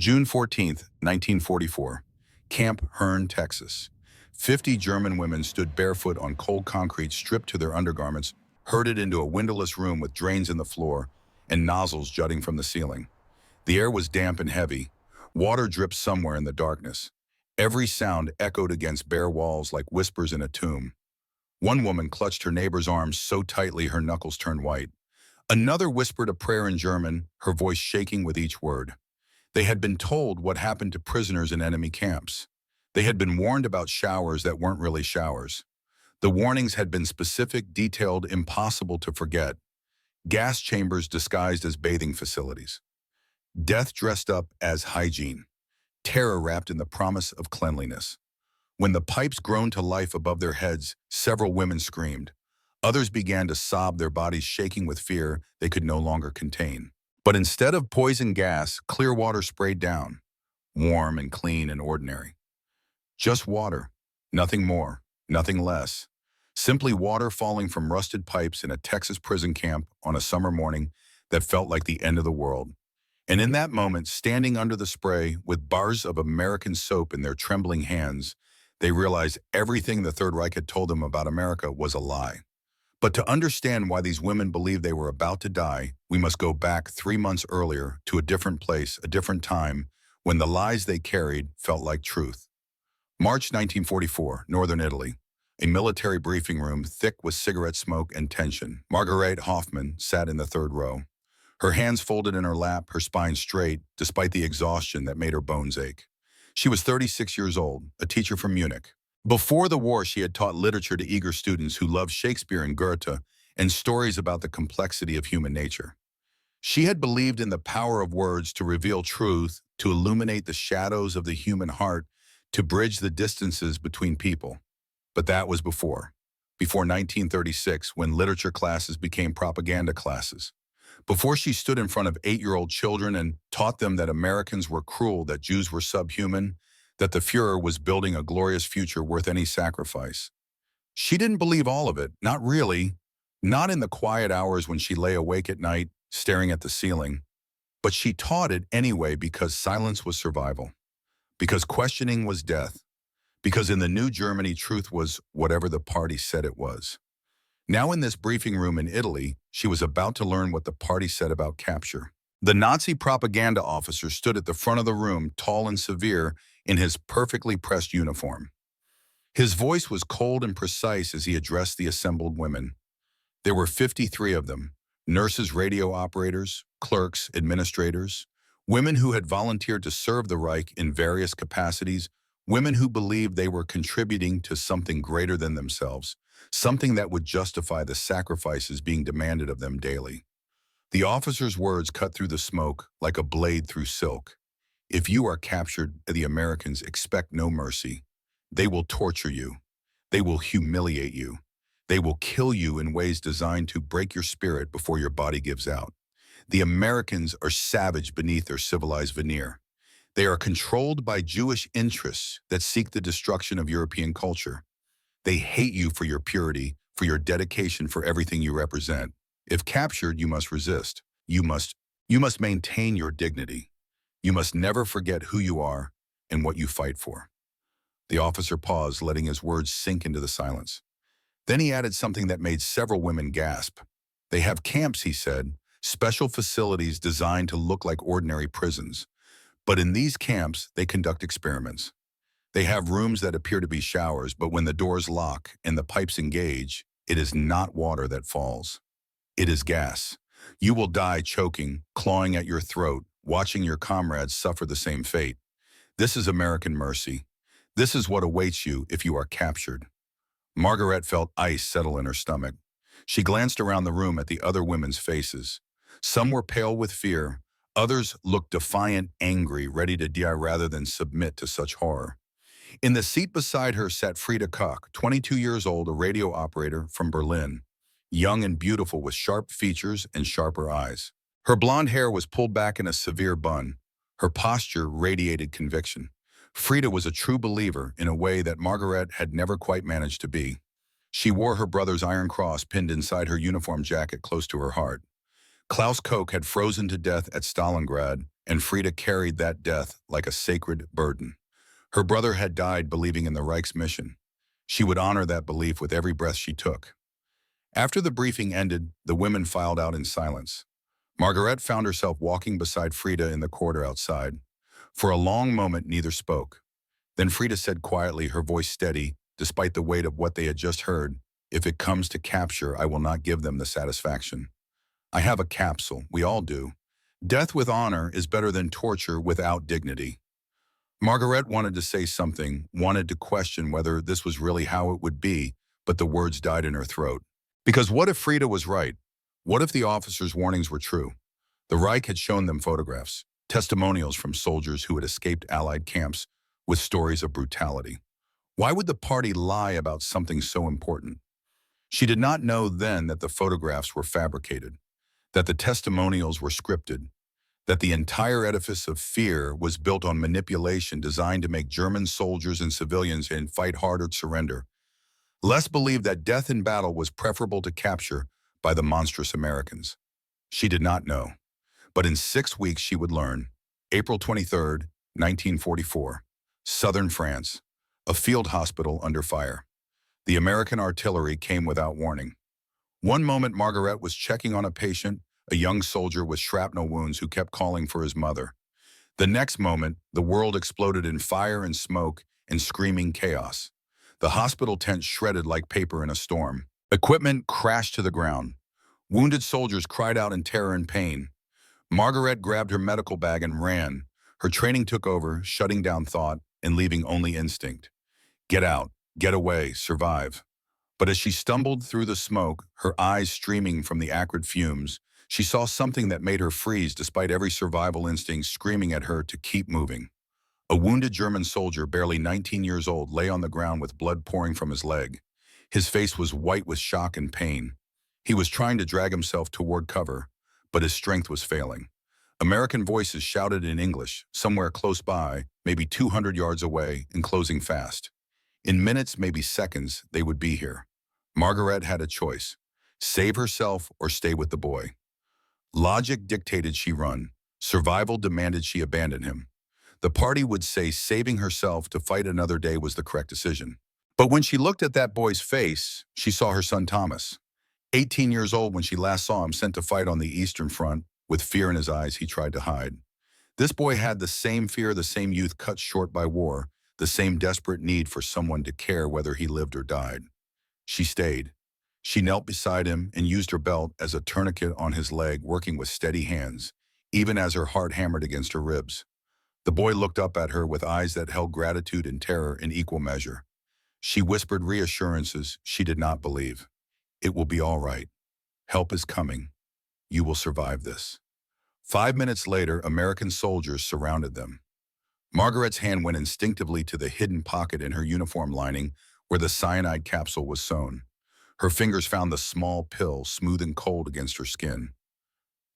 June 14th, 1944, Camp Hearn, Texas. 50 German women stood barefoot on cold concrete, stripped to their undergarments, herded into a windowless room with drains in the floor and nozzles jutting from the ceiling. The air was damp and heavy. Water dripped somewhere in the darkness. Every sound echoed against bare walls like whispers in a tomb. One woman clutched her neighbor's arms so tightly her knuckles turned white. Another whispered a prayer in German, her voice shaking with each word. They had been told what happened to prisoners in enemy camps. They had been warned about showers that weren't really showers. The warnings had been specific, detailed, impossible to forget. Gas chambers disguised as bathing facilities. Death dressed up as hygiene. Terror wrapped in the promise of cleanliness. When the pipes groaned to life above their heads, several women screamed. Others began to sob, their bodies shaking with fear they could no longer contain. But instead of poison gas, clear water sprayed down, warm and clean and ordinary. Just water, nothing more, nothing less. Simply water falling from rusted pipes in a Texas prison camp on a summer morning that felt like the end of the world. And in that moment, standing under the spray with bars of American soap in their trembling hands, they realized everything the Third Reich had told them about America was a lie. But to understand why these women believed they were about to die, we must go back 3 months earlier to a different place, a different time, when the lies they carried felt like truth. March 1944, Northern Italy. A military briefing room thick with cigarette smoke and tension. Margaret Hoffman sat in the third row. Her hands folded in her lap, her spine straight, despite the exhaustion that made her bones ache. She was 36 years old, a teacher from Munich. Before the war, she had taught literature to eager students who loved Shakespeare and Goethe and stories about the complexity of human nature. She had believed in the power of words to reveal truth, to illuminate the shadows of the human heart, to bridge the distances between people. But that was before 1936, when literature classes became propaganda classes. Before she stood in front of 8-year-old children and taught them that Americans were cruel, that Jews were subhuman, that the Fuhrer was building a glorious future worth any sacrifice. She didn't believe all of it, not really, not in the quiet hours when she lay awake at night, staring at the ceiling. But she taught it anyway because silence was survival, because questioning was death, because in the new Germany, truth was whatever the party said it was. Now in this briefing room in Italy, she was about to learn what the party said about capture. The Nazi propaganda officer stood at the front of the room, tall and severe, in his perfectly pressed uniform. His voice was cold and precise as he addressed the assembled women. There were 53 of them, nurses, radio operators, clerks, administrators, women who had volunteered to serve the Reich in various capacities, women who believed they were contributing to something greater than themselves, something that would justify the sacrifices being demanded of them daily. The officer's words cut through the smoke like a blade through silk. If you are captured, the Americans expect no mercy. They will torture you. They will humiliate you. They will kill you in ways designed to break your spirit before your body gives out. The Americans are savage beneath their civilized veneer. They are controlled by Jewish interests that seek the destruction of European culture. They hate you for your purity, for your dedication, for everything you represent. If captured, you must resist. You must maintain your dignity. You must never forget who you are and what you fight for. The officer paused, letting his words sink into the silence. Then he added something that made several women gasp. They have camps, he said, special facilities designed to look like ordinary prisons. But in these camps, they conduct experiments. They have rooms that appear to be showers, but when the doors lock and the pipes engage, it is not water that falls. It is gas. You will die choking, clawing at your throat, watching your comrades suffer the same fate. This is American mercy. This is what awaits you if you are captured. Margaret felt ice settle in her stomach. She glanced around the room at the other women's faces. Some were pale with fear. Others looked defiant, angry, ready to die rather than submit to such horror. In the seat beside her sat Frieda Koch, 22 years old, a radio operator from Berlin, young and beautiful with sharp features and sharper eyes. Her blonde hair was pulled back in a severe bun. Her posture radiated conviction. Frieda was a true believer in a way that Margaret had never quite managed to be. She wore her brother's Iron Cross pinned inside her uniform jacket close to her heart. Klaus Koch had frozen to death at Stalingrad, and Frida carried that death like a sacred burden. Her brother had died believing in the Reich's mission. She would honor that belief with every breath she took. After the briefing ended, the women filed out in silence. Margaret found herself walking beside Frida in the corridor outside. For a long moment, neither spoke. Then Frida said quietly, her voice steady, despite the weight of what they had just heard, "If it comes to capture, I will not give them the satisfaction. I have a capsule, we all do. Death with honor is better than torture without dignity." Margaret wanted to say something, wanted to question whether this was really how it would be, but the words died in her throat. Because what if Frida was right? What if the officers' warnings were true? The Reich had shown them photographs, testimonials from soldiers who had escaped Allied camps with stories of brutality. Why would the party lie about something so important? She did not know then that the photographs were fabricated, that the testimonials were scripted, that the entire edifice of fear was built on manipulation designed to make German soldiers and civilians fight harder to surrender. Les believed that death in battle was preferable to capture by the monstrous Americans. She did not know. But in 6 weeks she would learn. April 23rd, 1944. Southern France. A field hospital under fire. The American artillery came without warning. One moment Margaret was checking on a patient, a young soldier with shrapnel wounds who kept calling for his mother. The next moment, the world exploded in fire and smoke and screaming chaos. The hospital tent shredded like paper in a storm. Equipment crashed to the ground. Wounded soldiers cried out in terror and pain. Margaret grabbed her medical bag and ran. Her training took over, shutting down thought and leaving only instinct. Get out, get away, survive. But as she stumbled through the smoke, her eyes streaming from the acrid fumes, she saw something that made her freeze despite every survival instinct screaming at her to keep moving. A wounded German soldier, barely 19 years old, lay on the ground with blood pouring from his leg. His face was white with shock and pain. He was trying to drag himself toward cover, but his strength was failing. American voices shouted in English, somewhere close by, maybe 200 yards away, and closing fast. In minutes, maybe seconds, they would be here. Margaret had a choice: save herself or stay with the boy. Logic dictated she run. Survival demanded she abandon him. The party would say saving herself to fight another day was the correct decision. But when she looked at that boy's face, she saw her son Thomas. 18 years old when she last saw him, sent to fight on the Eastern Front. With fear in his eyes, he tried to hide. This boy had the same fear, the same youth cut short by war, the same desperate need for someone to care whether he lived or died. She stayed. She knelt beside him and used her belt as a tourniquet on his leg, working with steady hands, even as her heart hammered against her ribs. The boy looked up at her with eyes that held gratitude and terror in equal measure. She whispered reassurances she did not believe. "It will be all right. Help is coming. You will survive this." 5 minutes later, American soldiers surrounded them. Margaret's hand went instinctively to the hidden pocket in her uniform lining where the cyanide capsule was sewn. Her fingers found the small pill, smooth and cold against her skin.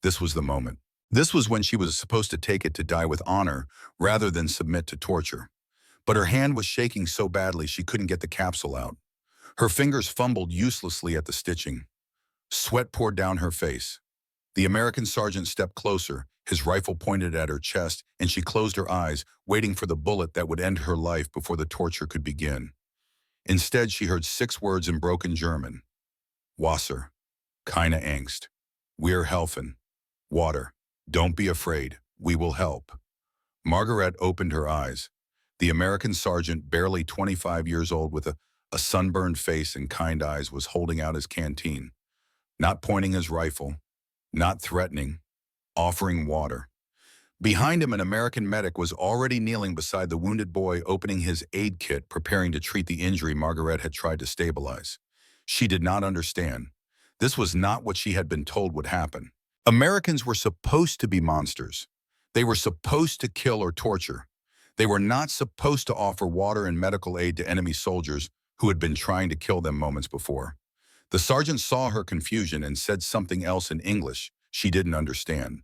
This was the moment. This was when she was supposed to take it to die with honor rather than submit to torture. But her hand was shaking so badly she couldn't get the capsule out. Her fingers fumbled uselessly at the stitching. Sweat poured down her face. The American sergeant stepped closer, his rifle pointed at her chest, and she closed her eyes, waiting for the bullet that would end her life before the torture could begin. Instead, she heard 6 words in broken German. Wasser. Keine Angst. Wir helfen. Water. Don't be afraid. We will help. Margaret opened her eyes. The American sergeant, barely 25 years old with a sunburned face and kind eyes, was holding out his canteen. Not pointing his rifle, not threatening, offering water. Behind him, an American medic was already kneeling beside the wounded boy, opening his aid kit, preparing to treat the injury Margaret had tried to stabilize. She did not understand. This was not what she had been told would happen. Americans were supposed to be monsters. They were supposed to kill or torture. They were not supposed to offer water and medical aid to enemy soldiers who had been trying to kill them moments before. The sergeant saw her confusion and said something else in English she didn't understand.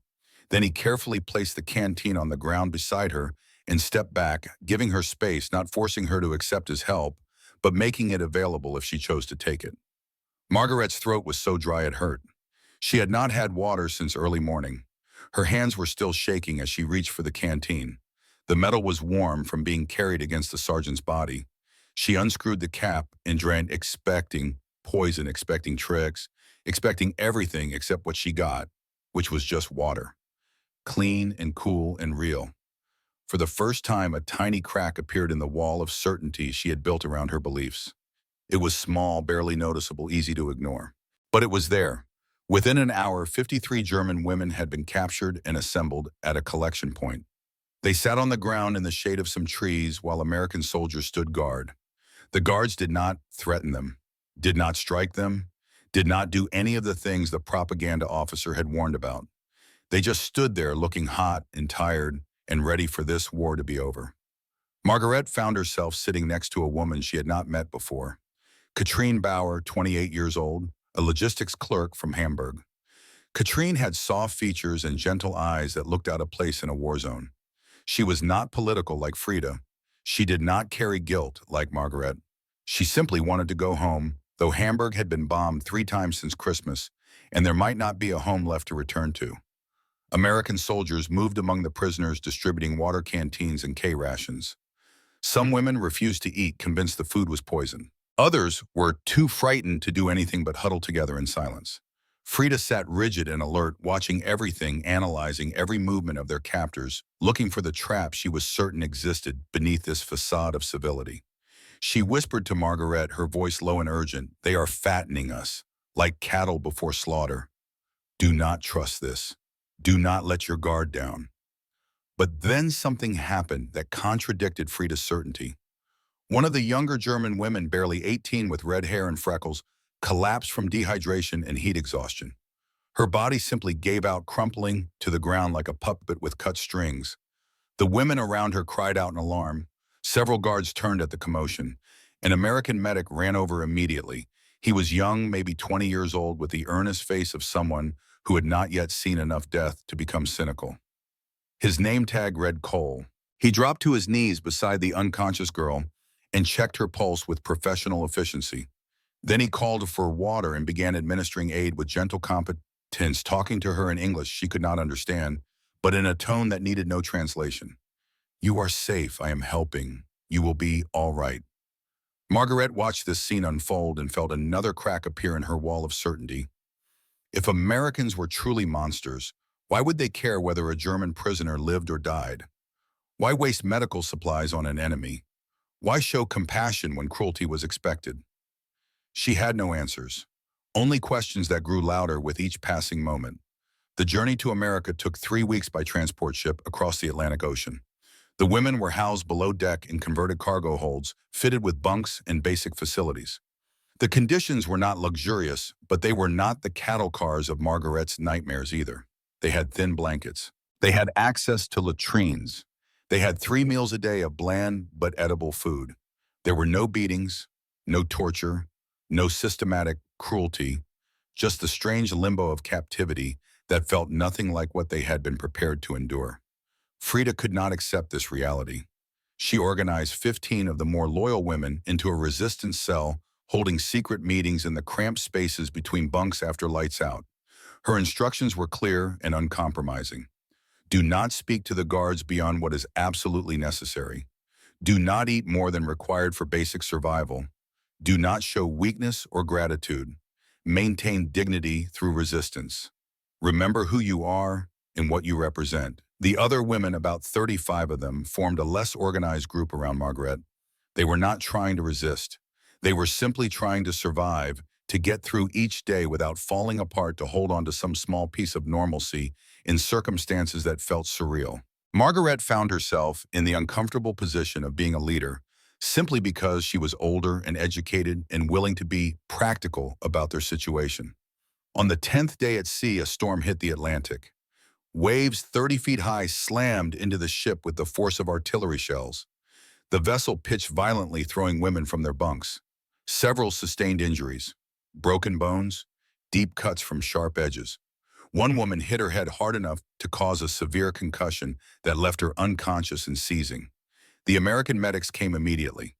Then he carefully placed the canteen on the ground beside her and stepped back, giving her space, not forcing her to accept his help, but making it available if she chose to take it. Margaret's throat was so dry it hurt. She had not had water since early morning. Her hands were still shaking as she reached for the canteen. The metal was warm from being carried against the sergeant's body. She unscrewed the cap and drank, expecting poison, expecting tricks, expecting everything except what she got, which was just water. Clean and cool and real. For the first time, a tiny crack appeared in the wall of certainty she had built around her beliefs. It was small, barely noticeable, easy to ignore. But it was there. Within an hour, 53 German women had been captured and assembled at a collection point. They sat on the ground in the shade of some trees while American soldiers stood guard. The guards did not threaten them, did not strike them, did not do any of the things the propaganda officer had warned about. They just stood there looking hot and tired and ready for this war to be over. Margaret found herself sitting next to a woman she had not met before. Katrine Bauer, 28 years old, a logistics clerk from Hamburg. Katrine had soft features and gentle eyes that looked out of place in a war zone. She was not political like Frida. She did not carry guilt like Margaret. She simply wanted to go home, though Hamburg had been bombed 3 times since Christmas, and there might not be a home left to return to. American soldiers moved among the prisoners distributing water canteens and K-rations. Some women refused to eat, convinced the food was poison. Others were too frightened to do anything but huddle together in silence. Frida sat rigid and alert, watching everything, analyzing every movement of their captors, looking for the trap she was certain existed beneath this facade of civility. She whispered to Margaret, her voice low and urgent, "They are fattening us, like cattle before slaughter. Do not trust this. Do not let your guard down." But then something happened that contradicted Frida's certainty. One of the younger German women, barely 18 with red hair and freckles, collapsed from dehydration and heat exhaustion. Her body simply gave out, crumpling to the ground like a puppet with cut strings. The women around her cried out in alarm. Several guards turned at the commotion. An American medic ran over immediately. He was young, maybe 20 years old, with the earnest face of someone who had not yet seen enough death to become cynical. His name tag read Cole. He dropped to his knees beside the unconscious girl and checked her pulse with professional efficiency. Then he called for water and began administering aid with gentle competence, talking to her in English she could not understand, but in a tone that needed no translation. "You are safe. I am helping. You will be all right." Margaret watched this scene unfold and felt another crack appear in her wall of certainty. If Americans were truly monsters, why would they care whether a German prisoner lived or died? Why waste medical supplies on an enemy? Why show compassion when cruelty was expected? She had no answers, only questions that grew louder with each passing moment. The journey to America took 3 weeks by transport ship across the Atlantic Ocean. The women were housed below deck in converted cargo holds, fitted with bunks and basic facilities. The conditions were not luxurious, but they were not the cattle cars of Margaret's nightmares either. They had thin blankets. They had access to latrines. They had 3 meals a day of bland but edible food. There were no beatings, no torture, no systematic cruelty, just the strange limbo of captivity that felt nothing like what they had been prepared to endure. Frida could not accept this reality. She organized 15 of the more loyal women into a resistance cell, holding secret meetings in the cramped spaces between bunks after lights out. Her instructions were clear and uncompromising. Do not speak to the guards beyond what is absolutely necessary. Do not eat more than required for basic survival. Do not show weakness or gratitude. Maintain dignity through resistance. Remember who you are and what you represent. The other women, about 35 of them, formed a less organized group around Margaret. They were not trying to resist. They were simply trying to survive, to get through each day without falling apart, to hold on to some small piece of normalcy in circumstances that felt surreal. Margaret found herself in the uncomfortable position of being a leader simply because she was older and educated and willing to be practical about their situation. On the 10th day at sea, a storm hit the Atlantic. Waves 30 feet high slammed into the ship with the force of artillery shells. The vessel pitched violently, throwing women from their bunks. Several sustained injuries, broken bones, deep cuts from sharp edges. One woman hit her head hard enough to cause a severe concussion that left her unconscious and seizing. The American medics came immediately.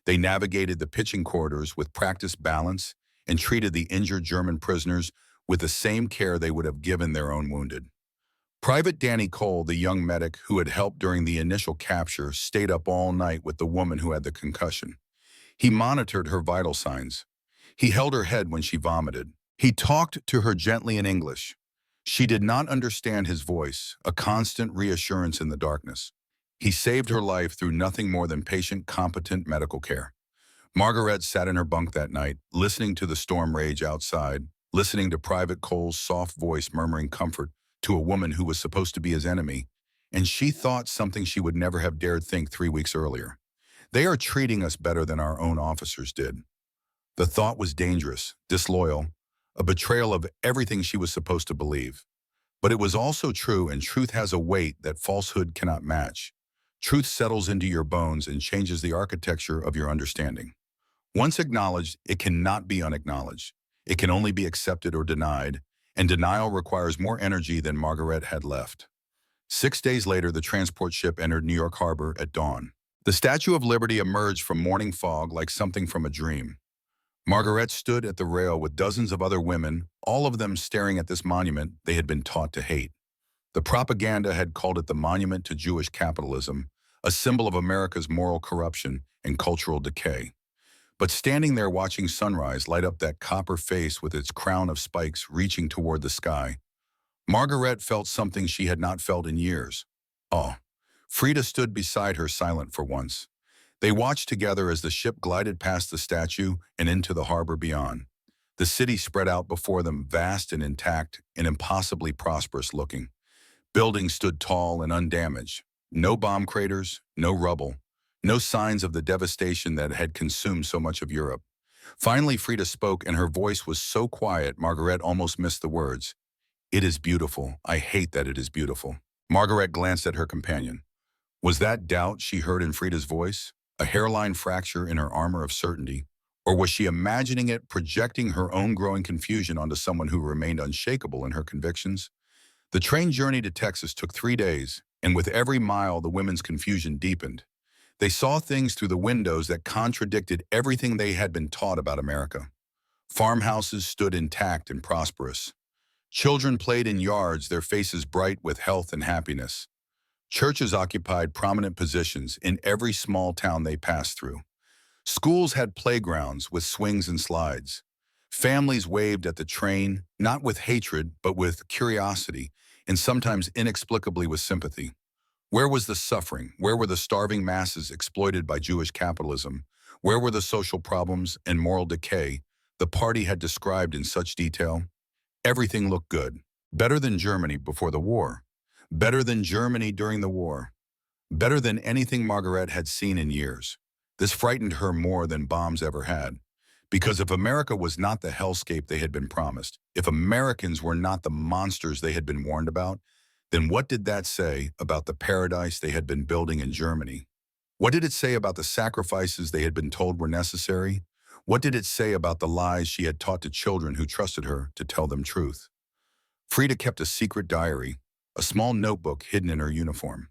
They navigated the pitching corridors with practiced balance and treated the injured German prisoners with the same care they would have given their own wounded. Private Danny Cole, the young medic who had helped during the initial capture, stayed up all night with the woman who had the concussion. He monitored her vital signs. He held her head when she vomited. He talked to her gently in English. She did not understand his voice, a constant reassurance in the darkness. He saved her life through nothing more than patient, competent medical care. Margaret sat in her bunk that night, listening to the storm rage outside, listening to Private Cole's soft voice murmuring comfort to a woman who was supposed to be his enemy, and she thought something she would never have dared think 3 weeks earlier. They are treating us better than our own officers did. The thought was dangerous, disloyal, a betrayal of everything she was supposed to believe. But it was also true, and truth has a weight that falsehood cannot match. Truth settles into your bones and changes the architecture of your understanding. Once acknowledged, it cannot be unacknowledged. It can only be accepted or denied, and denial requires more energy than Margaret had left. 6 days later, the transport ship entered New York Harbor at dawn. The Statue of Liberty emerged from morning fog like something from a dream. Margaret stood at the rail with dozens of other women, all of them staring at this monument they had been taught to hate. The propaganda had called it the monument to Jewish capitalism, a symbol of America's moral corruption and cultural decay. But standing there watching sunrise light up that copper face with its crown of spikes reaching toward the sky, Margaret felt something she had not felt in years. Awe. Frida stood beside her, silent for once. They watched together as the ship glided past the statue and into the harbor beyond. The city spread out before them, vast and intact and impossibly prosperous looking. Buildings stood tall and undamaged. No bomb craters, no rubble, no signs of the devastation that had consumed so much of Europe. Finally, Frida spoke, and her voice was so quiet Margaret almost missed the words. "It is beautiful. I hate that it is beautiful." Margaret glanced at her companion. Was that doubt she heard in Frida's voice? A hairline fracture in her armor of certainty? Or was she imagining it, projecting her own growing confusion onto someone who remained unshakable in her convictions? The train journey to Texas took 3 days, and with every mile the women's confusion deepened. They saw things through the windows that contradicted everything they had been taught about America. Farmhouses stood intact and prosperous. Children played in yards, their faces bright with health and happiness. Churches occupied prominent positions in every small town they passed through. Schools had playgrounds with swings and slides. Families waved at the train, not with hatred, but with curiosity, and sometimes inexplicably with sympathy. Where was the suffering? Where were the starving masses exploited by Jewish capitalism? Where were the social problems and moral decay the party had described in such detail? Everything looked good. Better than Germany before the war. Better than Germany during the war. Better than anything Margaret had seen in years. This frightened her more than bombs ever had. Because if America was not the hellscape they had been promised, if Americans were not the monsters they had been warned about, then what did that say about the paradise they had been building in Germany? What did it say about the sacrifices they had been told were necessary? What did it say about the lies she had taught to children who trusted her to tell them truth? Frida kept a secret diary, a small notebook hidden in her uniform.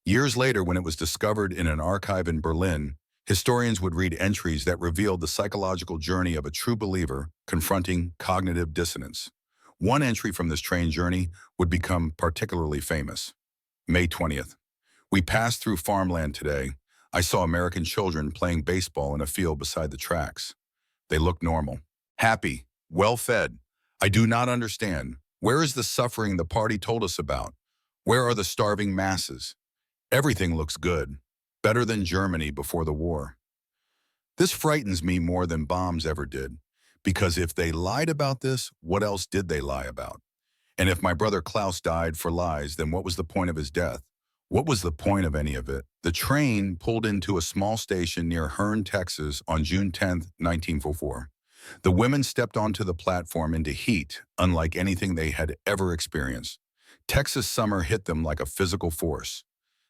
Years later, when it was discovered in an archive in Berlin, historians would read entries that revealed the psychological journey of a true believer confronting cognitive dissonance. One entry from this train journey would become particularly famous. May 20th. We passed through farmland today. I saw American children playing baseball in a field beside the tracks. They looked normal, happy, well-fed. I do not understand. Where is the suffering the party told us about? Where are the starving masses? Everything looks good, better than Germany before the war. This frightens me more than bombs ever did, because if they lied about this, what else did they lie about? And if my brother Klaus died for lies, then what was the point of his death? What was the point of any of it? The train pulled into a small station near Hearne, Texas on June 10, 1944. The women stepped onto the platform into heat unlike anything they had ever experienced. Texas summer hit them like a physical force.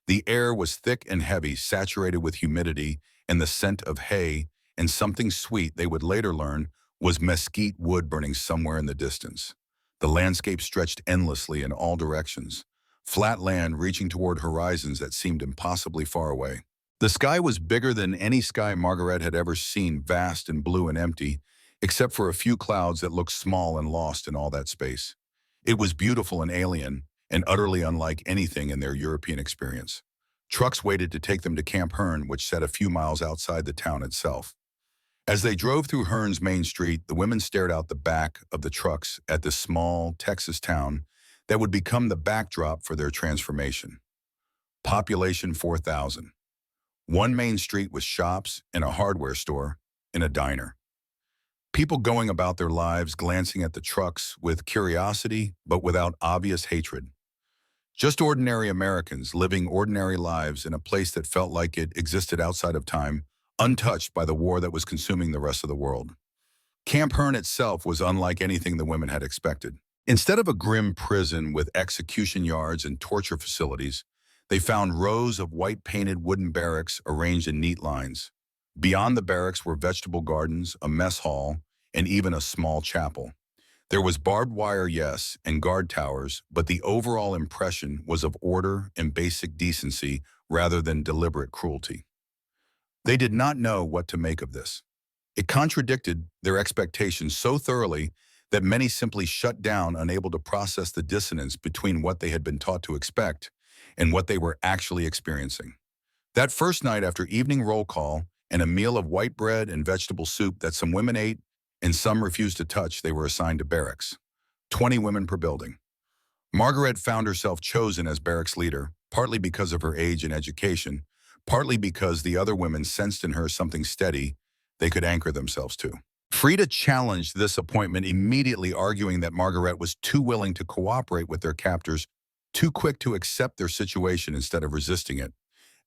The air was thick and heavy, saturated with humidity and the scent of hay and something sweet they would later learn was mesquite wood burning somewhere in the distance. The landscape stretched endlessly in all directions, flat land reaching toward horizons that seemed impossibly far away. The sky was bigger than any sky Margaret had ever seen, vast and blue and empty, except for a few clouds that looked small and lost in all that space. It was beautiful and alien, and utterly unlike anything in their European experience. Trucks waited to take them to Camp Hearn, which sat a few miles outside the town itself. As they drove through Hearn's main street, the women stared out the back of the trucks at this small Texas town that would become the backdrop for their transformation. Population 4,000. One main street with shops and a hardware store and a diner. People going about their lives glancing at the trucks with curiosity but without obvious hatred. Just ordinary Americans living ordinary lives in a place that felt like it existed outside of time, untouched by the war that was consuming the rest of the world. Camp Hearn itself was unlike anything the women had expected. Instead of a grim prison with execution yards and torture facilities, they found rows of white-painted wooden barracks arranged in neat lines. Beyond the barracks were vegetable gardens, a mess hall, and even a small chapel. There was barbed wire, yes, and guard towers, but the overall impression was of order and basic decency rather than deliberate cruelty. They did not know what to make of this. It contradicted their expectations so thoroughly that many simply shut down, unable to process the dissonance between what they had been taught to expect and what they were actually experiencing. That first night, after evening roll call and a meal of white bread and vegetable soup that some women ate and some refused to touch, they were assigned to barracks. 20 women per building. Margaret found herself chosen as barracks leader, partly because of her age and education, partly because the other women sensed in her something steady they could anchor themselves to. Frida challenged this appointment, immediately arguing that Margaret was too willing to cooperate with their captors, too quick to accept their situation instead of resisting it.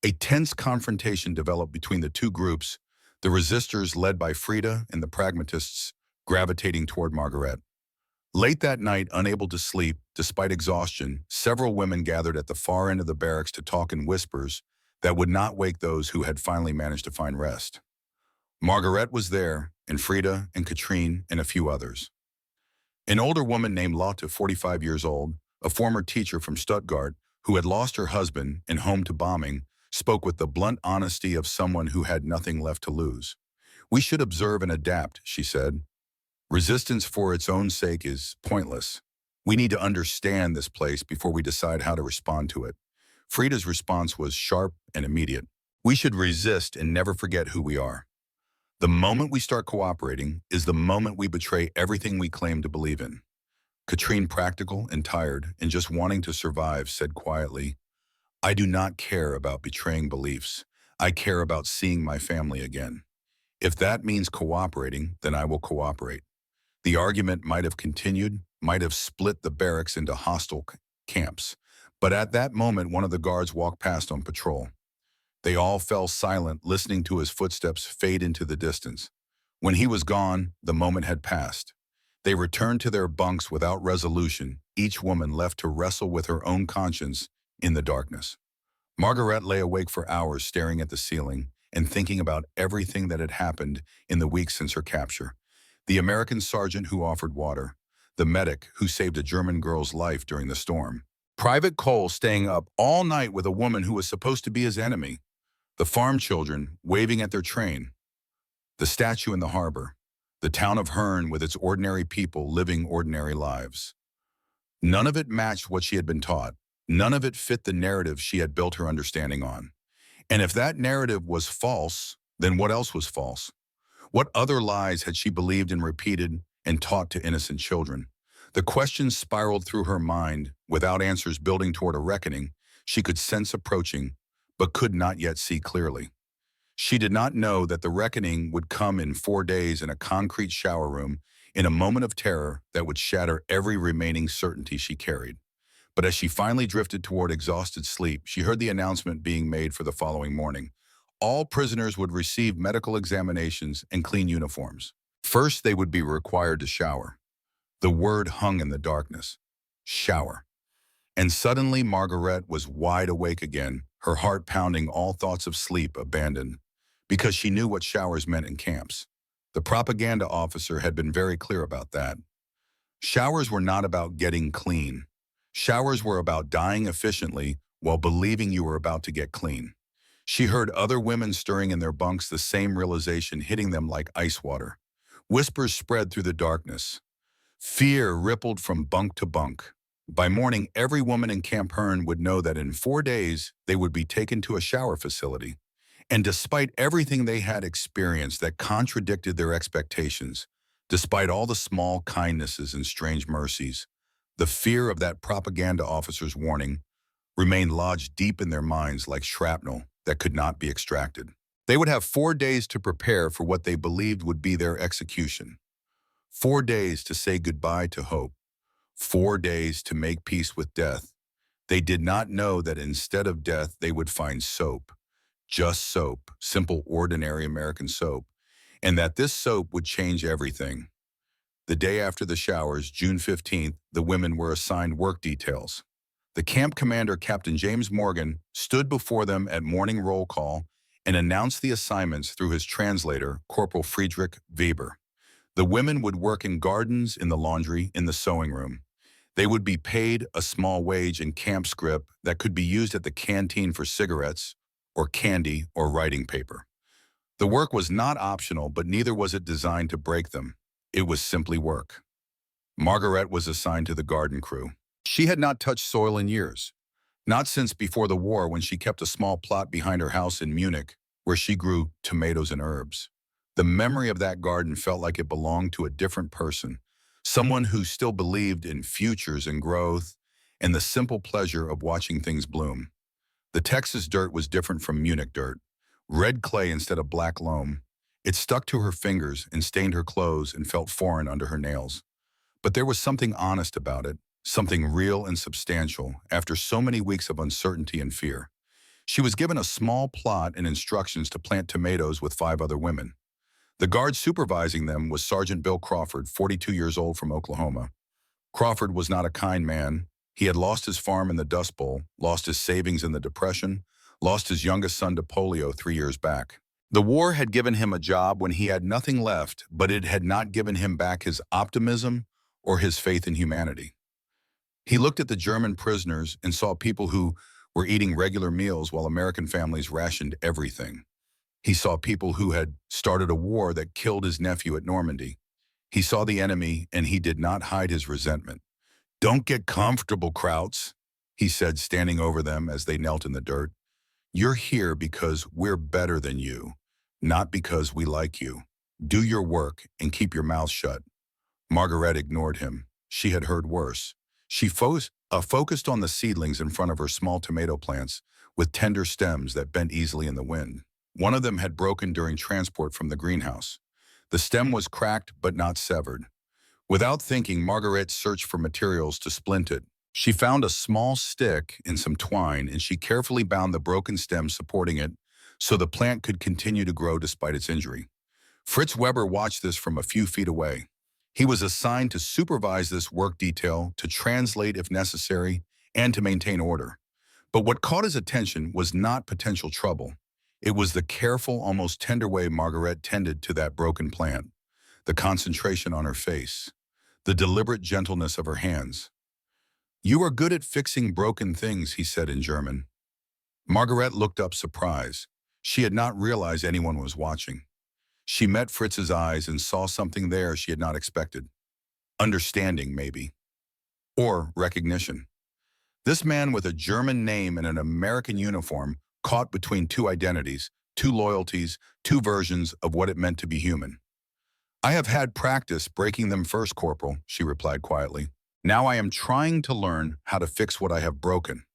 A tense confrontation developed between the two groups, the resistors led by Frida and the pragmatists gravitating toward Margaret. Late that night, unable to sleep, despite exhaustion, several women gathered at the far end of the barracks to talk in whispers that would not wake those who had finally managed to find rest. Margaret was there, and Frida and Katrine and a few others. An older woman named Lotte, 45 years old, a former teacher from Stuttgart, who had lost her husband and home to bombing, spoke with the blunt honesty of someone who had nothing left to lose. "We should observe and adapt," she said. "Resistance for its own sake is pointless. We need to understand this place before we decide how to respond to it." Frida's response was sharp and immediate. "We should resist and never forget who we are. The moment we start cooperating is the moment we betray everything we claim to believe in." Katrine, practical and tired and just wanting to survive, said quietly, "I do not care about betraying beliefs. I care about seeing my family again. If that means cooperating, then I will cooperate." The argument might have continued, might have split the barracks into hostile camps. But at that moment, one of the guards walked past on patrol. They all fell silent, listening to his footsteps fade into the distance. When he was gone, the moment had passed. They returned to their bunks without resolution, each woman left to wrestle with her own conscience in the darkness. Margaret lay awake for hours, staring at the ceiling and thinking about everything that had happened in the weeks since her capture. The American sergeant who offered water, the medic who saved a German girl's life during the storm, Private Cole staying up all night with a woman who was supposed to be his enemy, the farm children waving at their train, the statue in the harbor, the town of Hearn with its ordinary people living ordinary lives. None of it matched what she had been taught. None of it fit the narrative she had built her understanding on. And if that narrative was false, then what else was false? What other lies had she believed and repeated and taught to innocent children? The questions spiraled through her mind, without answers, building toward a reckoning she could sense approaching, but could not yet see clearly. She did not know that the reckoning would come in 4 days in a concrete shower room, in a moment of terror that would shatter every remaining certainty she carried. But as she finally drifted toward exhausted sleep, she heard the announcement being made for the following morning. All prisoners would receive medical examinations and clean uniforms. First, they would be required to shower. The word hung in the darkness. Shower. And suddenly Margaret was wide awake again, her heart pounding, all thoughts of sleep abandoned, because she knew what showers meant in camps. The propaganda officer had been very clear about that. Showers were not about getting clean. Showers were about dying efficiently while believing you were about to get clean. She heard other women stirring in their bunks, the same realization hitting them like ice water. Whispers spread through the darkness. Fear rippled from bunk to bunk. By morning, every woman in Camp Hearn would know that in 4 days, they would be taken to a shower facility. And despite everything they had experienced that contradicted their expectations, despite all the small kindnesses and strange mercies, the fear of that propaganda officer's warning remained lodged deep in their minds like shrapnel that could not be extracted. They would have 4 days to prepare for what they believed would be their execution. 4 days to say goodbye to hope. 4 days to make peace with death. They did not know that instead of death, they would find soap. Just soap, simple, ordinary American soap, and that this soap would change everything. The day after the showers, June 15th, the women were assigned work details. The camp commander, Captain James Morgan, stood before them at morning roll call and announced the assignments through his translator, Corporal Friedrich Weber. The women would work in gardens, in the laundry, in the sewing room. They would be paid a small wage in camp scrip that could be used at the canteen for cigarettes, or candy, or writing paper. The work was not optional, but neither was it designed to break them. It was simply work. Margaret was assigned to the garden crew. She had not touched soil in years, not since before the war when she kept a small plot behind her house in Munich where she grew tomatoes and herbs. The memory of that garden felt like it belonged to a different person, someone who still believed in futures and growth and the simple pleasure of watching things bloom. The Texas dirt was different from Munich dirt. Red clay instead of black loam. It stuck to her fingers and stained her clothes and felt foreign under her nails. But there was something honest about it, something real and substantial after so many weeks of uncertainty and fear. She was given a small plot and instructions to plant tomatoes with 5 other women. The guard supervising them was Sergeant Bill Crawford, 42 years old, from Oklahoma. Crawford was not a kind man. He had lost his farm in the Dust Bowl, lost his savings in the Depression, lost his youngest son to polio 3 years back. The war had given him a job when he had nothing left, but it had not given him back his optimism or his faith in humanity. He looked at the German prisoners and saw people who were eating regular meals while American families rationed everything. He saw people who had started a war that killed his nephew at Normandy. He saw the enemy, and he did not hide his resentment. "Don't get comfortable, Krauts," he said, standing over them as they knelt in the dirt. "You're here because we're better than you, not because we like you. Do your work and keep your mouth shut." Margaret ignored him. She had heard worse. She focused on the seedlings in front of her small tomato plants with tender stems that bent easily in the wind. One of them had broken during transport from the greenhouse. The stem was cracked but not severed. Without thinking, Margaret searched for materials to splint it. She found a small stick and some twine, and she carefully bound the broken stem supporting it so the plant could continue to grow despite its injury. Fritz Weber watched this from a few feet away. He was assigned to supervise this work detail, to translate if necessary, and to maintain order. But what caught his attention was not potential trouble. It was the careful, almost tender way Margaret tended to that broken plant, the concentration on her face, the deliberate gentleness of her hands. "You are good at fixing broken things," he said in German. Margaret looked up surprised. She had not realized anyone was watching. She met Fritz's eyes and saw something there she had not expected. Understanding, maybe. Or recognition. This man with a German name and an American uniform, caught between 2 identities, 2 loyalties, 2 versions of what it meant to be human. "I have had practice breaking them first, Corporal," she replied quietly. "Now I am trying to learn how to fix what I have broken."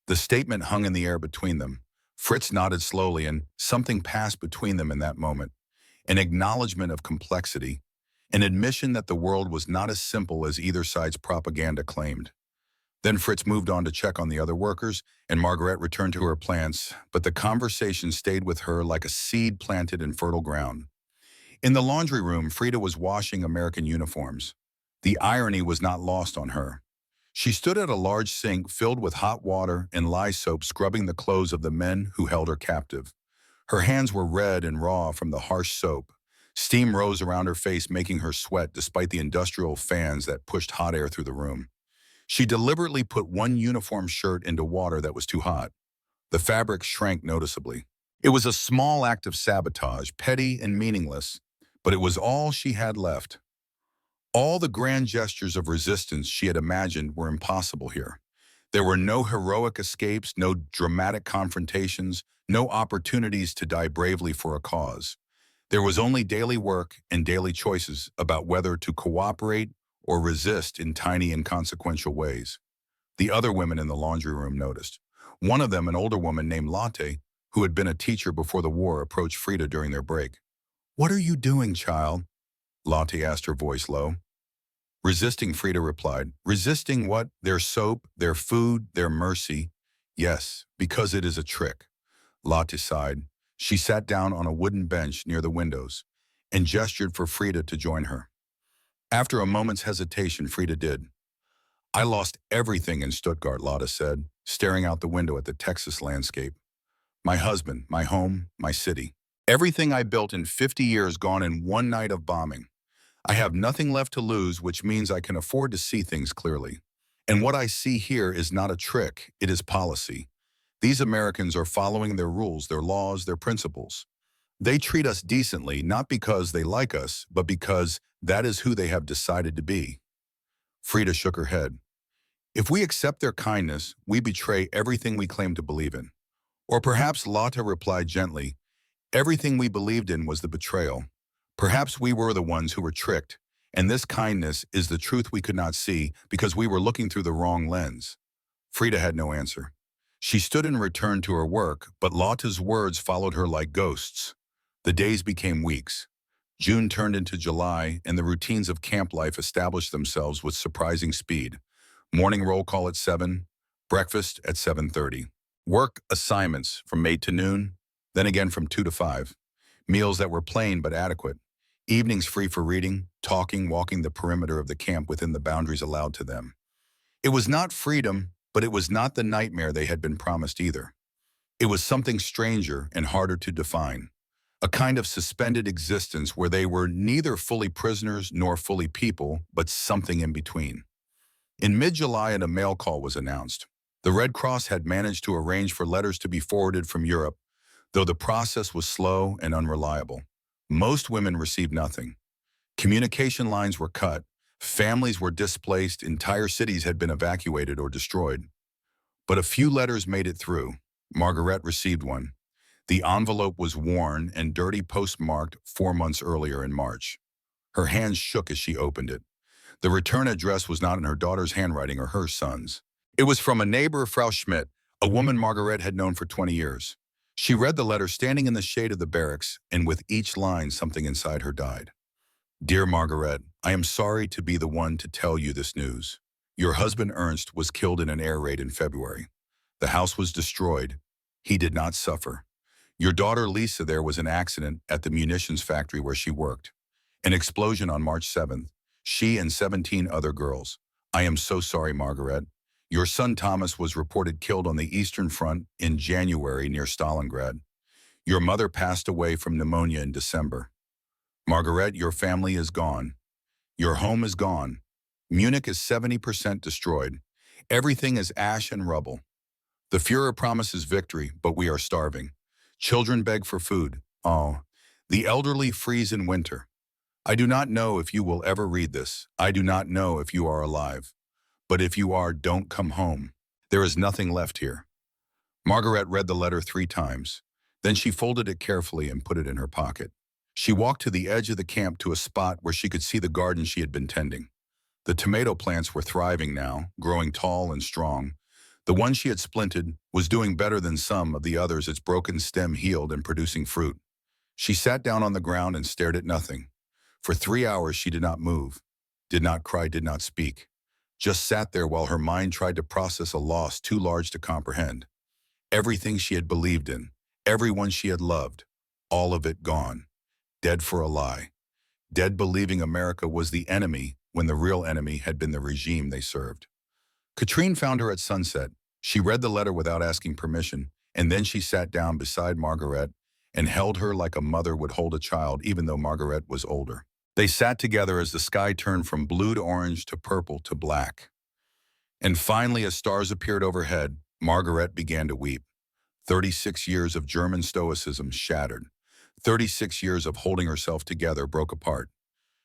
The statement hung in the air between them. Fritz nodded slowly, and something passed between them in that moment. An acknowledgement of complexity, an admission that the world was not as simple as either side's propaganda claimed. Then Fritz moved on to check on the other workers, and Margaret returned to her plants, but the conversation stayed with her like a seed planted in fertile ground. In the laundry room, Frida was washing American uniforms. The irony was not lost on her. She stood at a large sink filled with hot water and lye soap, scrubbing the clothes of the men who held her captive. Her hands were red and raw from the harsh soap. Steam rose around her face, making her sweat despite the industrial fans that pushed hot air through the room. She deliberately put one uniform shirt into water that was too hot. The fabric shrank noticeably. It was a small act of sabotage, petty and meaningless, but it was all she had left. All the grand gestures of resistance she had imagined were impossible here. There were no heroic escapes, no dramatic confrontations, no opportunities to die bravely for a cause. There was only daily work and daily choices about whether to cooperate or resist in tiny inconsequential ways. The other women in the laundry room noticed. One of them, an older woman named Lotte, who had been a teacher before the war, approached Frida during their break. "What are you doing, child?" Lotte asked, her voice low. "Resisting," Frida replied. "Resisting what? Their soap, their food, their mercy. Yes, because it is a trick." Lotte sighed. She sat down on a wooden bench near the windows and gestured for Frida to join her. After a moment's hesitation, Frida did. "I lost everything in Stuttgart," Lotte said, staring out the window at the Texas landscape. "My husband, my home, my city. Everything I built in 50 years gone in one night of bombing. I have nothing left to lose, which means I can afford to see things clearly. And what I see here is not a trick, it is policy. These Americans are following their rules, their laws, their principles. They treat us decently, not because they like us, but because that is who they have decided to be." Frida shook her head. "If we accept their kindness, we betray everything we claim to believe in." Or perhaps, Lotte replied gently, everything we believed in was the betrayal. Perhaps we were the ones who were tricked, and this kindness is the truth we could not see because we were looking through the wrong lens. Frida had no answer. She stood and returned to her work, but Lotte's words followed her like ghosts. The days became weeks. June turned into July, and the routines of camp life established themselves with surprising speed. Morning roll call at 7, breakfast at 7:30. Work assignments from 8 to noon, then again from 2 to 5. Meals that were plain but adequate. Evenings free for reading, talking, walking the perimeter of the camp within the boundaries allowed to them. It was not freedom, but it was not the nightmare they had been promised either. It was something stranger and harder to define. A kind of suspended existence where they were neither fully prisoners nor fully people, but something in between. In mid-July, a mail call was announced. The Red Cross had managed to arrange for letters to be forwarded from Europe, though the process was slow and unreliable. Most women received nothing. Communication lines were cut, families were displaced, entire cities had been evacuated or destroyed. But a few letters made it through. Margaret received one. The envelope was worn and dirty, postmarked 4 months earlier in March. Her hands shook as she opened it. The return address was not in her daughter's handwriting or her son's. It was from a neighbor, Frau Schmidt, a woman Margaret had known for 20 years. She read the letter standing in the shade of the barracks, and with each line something inside her died. "Dear Margaret, I am sorry to be the one to tell you this news. Your husband Ernst was killed in an air raid in February. The house was destroyed. He did not suffer. Your daughter Lisa, there was an accident at the munitions factory where she worked. An explosion on March 7th. She and 17 other girls. I am so sorry, Margaret. Your son Thomas was reported killed on the Eastern Front in January near Stalingrad. Your mother passed away from pneumonia in December. Margaret, your family is gone. Your home is gone. Munich is 70% destroyed. Everything is ash and rubble. The Fuhrer promises victory, but we are starving. Children beg for food. Oh, the elderly freeze in winter. I do not know if you will ever read this. I do not know if you are alive. But if you are, don't come home. There is nothing left here." Margaret read the letter 3 times. Then she folded it carefully and put it in her pocket. She walked to the edge of the camp to a spot where she could see the garden she had been tending. The tomato plants were thriving now, growing tall and strong. The one she had splinted was doing better than some of the others, its broken stem healed and producing fruit. She sat down on the ground and stared at nothing. For 3 hours she did not move, did not cry, did not speak. Just sat there while her mind tried to process a loss too large to comprehend. Everything she had believed in, everyone she had loved, all of it gone. Dead for a lie. Dead believing America was the enemy when the real enemy had been the regime they served. Katrine found her at sunset. She read the letter without asking permission, and then she sat down beside Margaret and held her like a mother would hold a child, even though Margaret was older. They sat together as the sky turned from blue to orange to purple to black. And finally, as stars appeared overhead, Margaret began to weep. 36 years of German stoicism shattered. 36 years of holding herself together broke apart.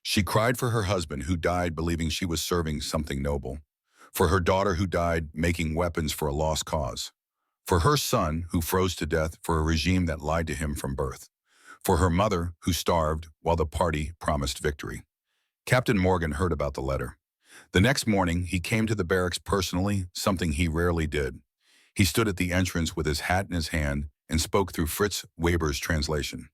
She cried for her husband who died believing she was serving something noble, for her daughter who died making weapons for a lost cause, for her son who froze to death for a regime that lied to him from birth, for her mother who starved while the party promised victory. Captain Morgan heard about the letter. The next morning, he came to the barracks personally, something he rarely did. He stood at the entrance with his hat in his hand and spoke through Fritz Weber's translation.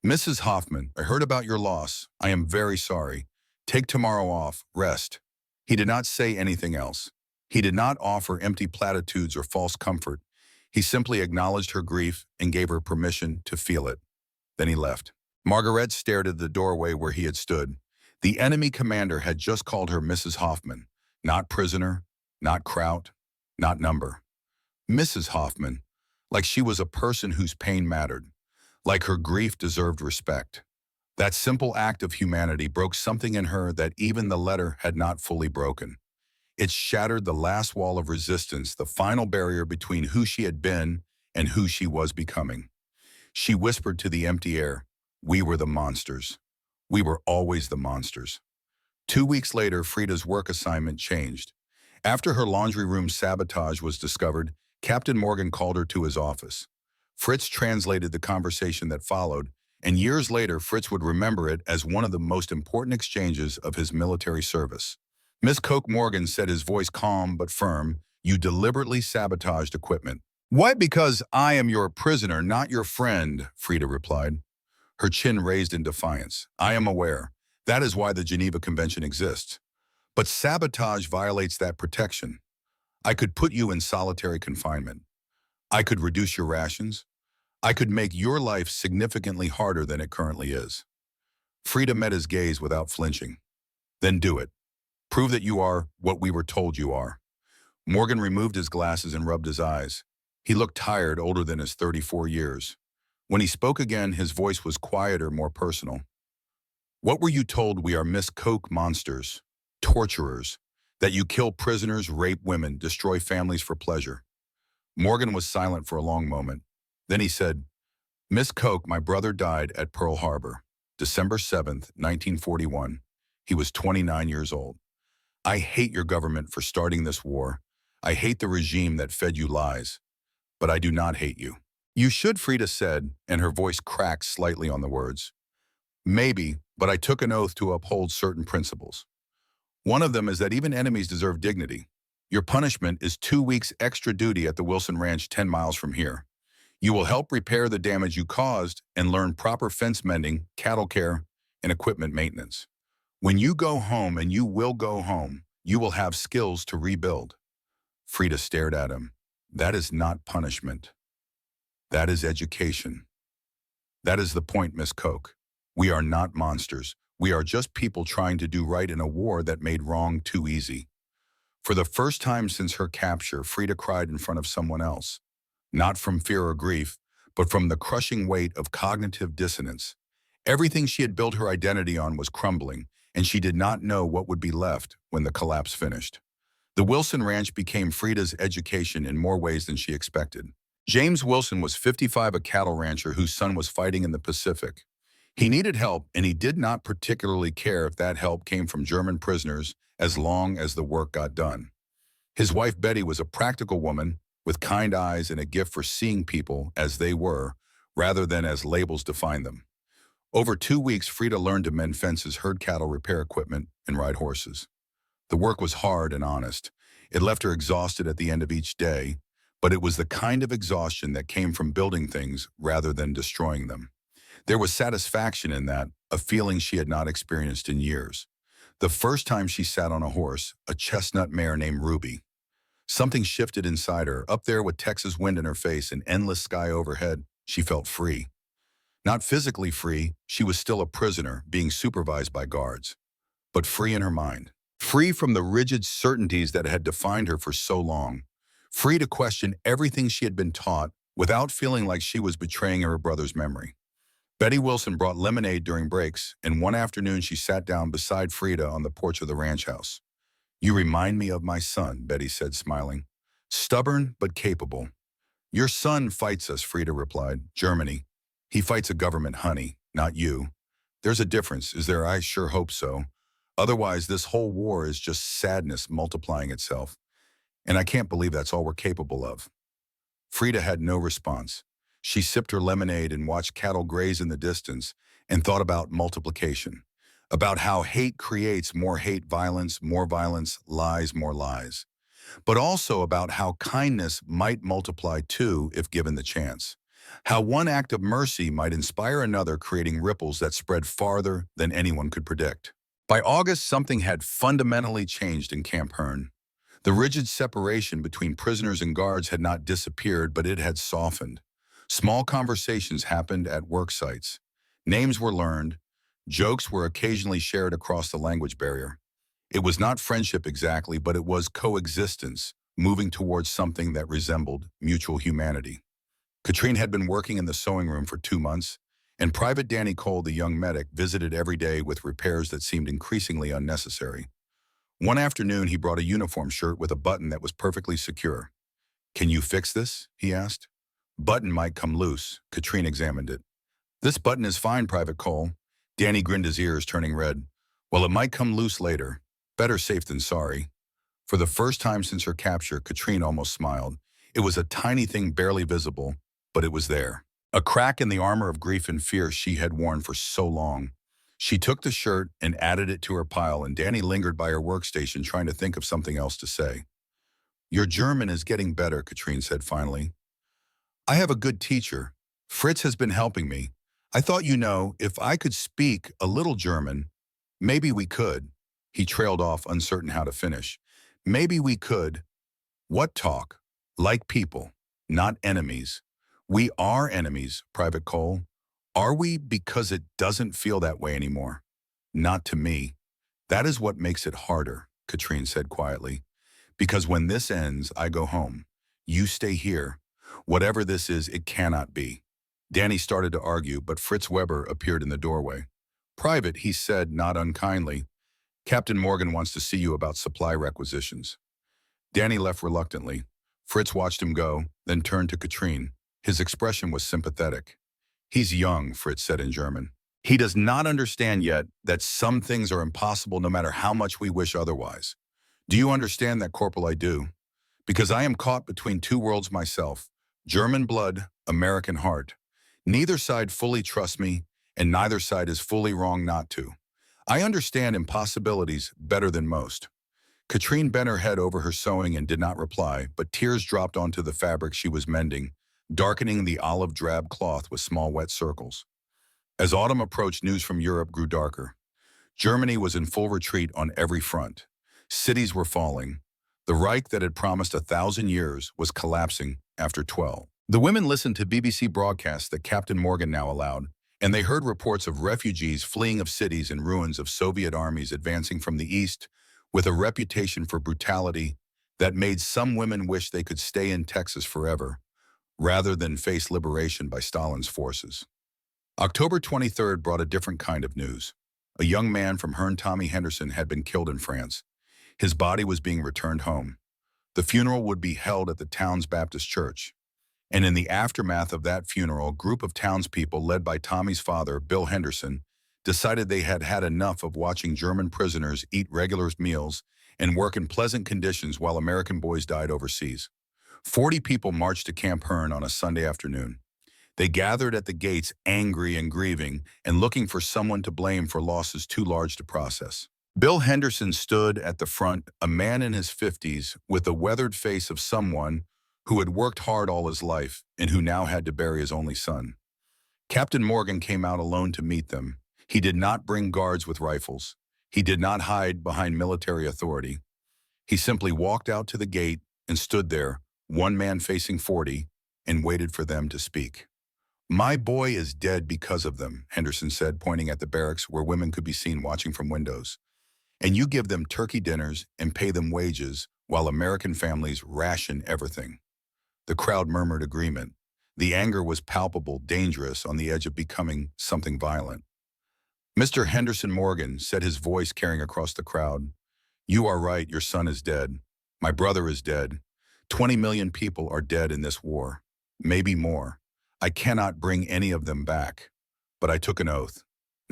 Mrs. Hoffman, I heard about your loss. I am very sorry. Take tomorrow off, rest. He did not say anything else. He did not offer empty platitudes or false comfort. He simply acknowledged her grief and gave her permission to feel it. Then he left. Margaret stared at the doorway where he had stood. The enemy commander had just called her Mrs. Hoffman, not prisoner, not Kraut, not number. Mrs. Hoffman, like she was a person whose pain mattered, like her grief deserved respect. That simple act of humanity broke something in her that even the letter had not fully broken. It shattered the last wall of resistance, the final barrier between who she had been and who she was becoming. She whispered to the empty air, "We were the monsters. We were always the monsters." 2 weeks later, Frida's work assignment changed. After her laundry room sabotage was discovered, Captain Morgan called her to his office. Fritz translated the conversation that followed, and years later, Fritz would remember it as one of the most important exchanges of his military service. Miss Coke Morgan said, his voice calm but firm, "You deliberately sabotaged equipment." "Why? Because I am your prisoner, not your friend," Frida replied, her chin raised in defiance. "I am aware. That is why the Geneva Convention exists. But sabotage violates that protection. I could put you in solitary confinement. I could reduce your rations. I could make your life significantly harder than it currently is." Frida met his gaze without flinching. "Then do it. Prove that you are what we were told you are." Morgan removed his glasses and rubbed his eyes. He looked tired, older than his 34 years. When he spoke again, his voice was quieter, more personal. "What were you told? We are Miss Coke monsters, torturers, that you kill prisoners, rape women, destroy families for pleasure." Morgan was silent for a long moment. Then he said, "Miss Coke, my brother died at Pearl Harbor, December 7th, 1941. He was 29 years old. I hate your government for starting this war. I hate the regime that fed you lies. But I do not hate you." "You should," Frida said, and her voice cracked slightly on the words. "Maybe, but I took an oath to uphold certain principles. One of them is that even enemies deserve dignity. Your punishment is 2 weeks extra duty at the Wilson Ranch 10 miles from here. You will help repair the damage you caused and learn proper fence mending, cattle care, and equipment maintenance. When you go home, and you will go home, you will have skills to rebuild." Frida stared at him. "That is not punishment. That is education. That is the point, Miss Coke. We are not monsters. We are just people trying to do right in a war that made wrong too easy." For the first time since her capture, Frida cried in front of someone else. Not from fear or grief, but from the crushing weight of cognitive dissonance. Everything she had built her identity on was crumbling, and she did not know what would be left when the collapse finished. The Wilson Ranch became Frida's education in more ways than she expected. James Wilson was 55, a cattle rancher whose son was fighting in the Pacific. He needed help, and he did not particularly care if that help came from German prisoners as long as the work got done. His wife Betty was a practical woman with kind eyes and a gift for seeing people as they were, rather than as labels defined them. Over 2 weeks, Frida learned to mend fences, herd cattle, repair equipment, and ride horses. The work was hard and honest. It left her exhausted at the end of each day, but it was the kind of exhaustion that came from building things rather than destroying them. There was satisfaction in that, a feeling she had not experienced in years. The first time she sat on a horse, a chestnut mare named Ruby. Something shifted inside her. Up there with Texas wind in her face and endless sky overhead, she felt free. Not physically free, she was still a prisoner, being supervised by guards. But free in her mind. Free from the rigid certainties that had defined her for so long. Free to question everything she had been taught without feeling like she was betraying her brother's memory. Betty Wilson brought lemonade during breaks, and one afternoon she sat down beside Frida on the porch of the ranch house. "You remind me of my son," Betty said, smiling. "Stubborn, but capable." "Your son fights us," Frida replied. "Germany. He fights a government, honey, not you." There's a difference, is there? I sure hope so. Otherwise, this whole war is just sadness multiplying itself. And I can't believe that's all we're capable of. Frida had no response. She sipped her lemonade and watched cattle graze in the distance and thought about multiplication, about how hate creates more hate, more violence, lies, more lies, but also about how kindness might multiply too if given the chance. How one act of mercy might inspire another, creating ripples that spread farther than anyone could predict. By August, something had fundamentally changed in Camp Hearn. The rigid separation between prisoners and guards had not disappeared, but it had softened. Small conversations happened at work sites. Names were learned. Jokes were occasionally shared across the language barrier. It was not friendship exactly, but it was coexistence, moving towards something that resembled mutual humanity. Katrine had been working in the sewing room for 2 months, and Private Danny Cole, the young medic, visited every day with repairs that seemed increasingly unnecessary. One afternoon, he brought a uniform shirt with a button that was perfectly secure. "Can you fix this?" he asked. "Button might come loose." Katrine examined it. "This button is fine, Private Cole." Danny grinned, his ears turning red. "Well, it might come loose later. Better safe than sorry." For the first time since her capture, Katrine almost smiled. It was a tiny thing barely visible, but it was there. A crack in the armor of grief and fear she had worn for so long. She took the shirt and added it to her pile, and Danny lingered by her workstation trying to think of something else to say. "Your German is getting better," Katrine said finally. "I have a good teacher. Fritz has been helping me. I thought, if I could speak a little German, maybe we could." He trailed off, uncertain how to finish. "Maybe we could. What talk? Like people, not enemies." "We are enemies, Private Cole." "Are we? Because it doesn't feel that way anymore." "Not to me." "That is what makes it harder," Katrine said quietly. "Because when this ends, I go home. You stay here. Whatever this is, it cannot be." Danny started to argue, but Fritz Weber appeared in the doorway. "Private," he said, not unkindly. "Captain Morgan wants to see you about supply requisitions." Danny left reluctantly. Fritz watched him go, then turned to Katrine. His expression was sympathetic. "He's young," Fritz said in German. "He does not understand yet that some things are impossible no matter how much we wish otherwise. Do you understand that, Corporal? I do. Because I am caught between two worlds myself. German blood, American heart. Neither side fully trusts me, and neither side is fully wrong not to. I understand impossibilities better than most." Katrine bent her head over her sewing and did not reply, but tears dropped onto the fabric she was mending, darkening the olive drab cloth with small wet circles. As autumn approached, news from Europe grew darker. Germany was in full retreat on every front. Cities were falling. The Reich that had promised 1,000 years was collapsing after 12. The women listened to BBC broadcasts that Captain Morgan now allowed, and they heard reports of refugees fleeing of cities and ruins of Soviet armies advancing from the east with a reputation for brutality that made some women wish they could stay in Texas forever, rather than face liberation by Stalin's forces. October 23rd brought a different kind of news. A young man from Hearn, Tommy Henderson, had been killed in France. His body was being returned home. The funeral would be held at the town's Baptist church. And in the aftermath of that funeral, a group of townspeople led by Tommy's father, Bill Henderson, decided they had had enough of watching German prisoners eat regular meals and work in pleasant conditions while American boys died overseas. 40 people marched to Camp Hearn on a Sunday afternoon. They gathered at the gates, angry and grieving, and looking for someone to blame for losses too large to process. Bill Henderson stood at the front, a man in his 50s, with the weathered face of someone who had worked hard all his life and who now had to bury his only son. Captain Morgan came out alone to meet them. He did not bring guards with rifles. He did not hide behind military authority. He simply walked out to the gate and stood there, one man facing 40, and waited for them to speak. "My boy is dead because of them," Henderson said, pointing at the barracks where women could be seen watching from windows. "And you give them turkey dinners and pay them wages while American families ration everything." The crowd murmured agreement. The anger was palpable, dangerous, on the edge of becoming something violent. "Mr. Henderson Morgan," said his voice carrying across the crowd, "you are right, your son is dead. My brother is dead. 20 million people are dead in this war. Maybe more. I cannot bring any of them back. But I took an oath.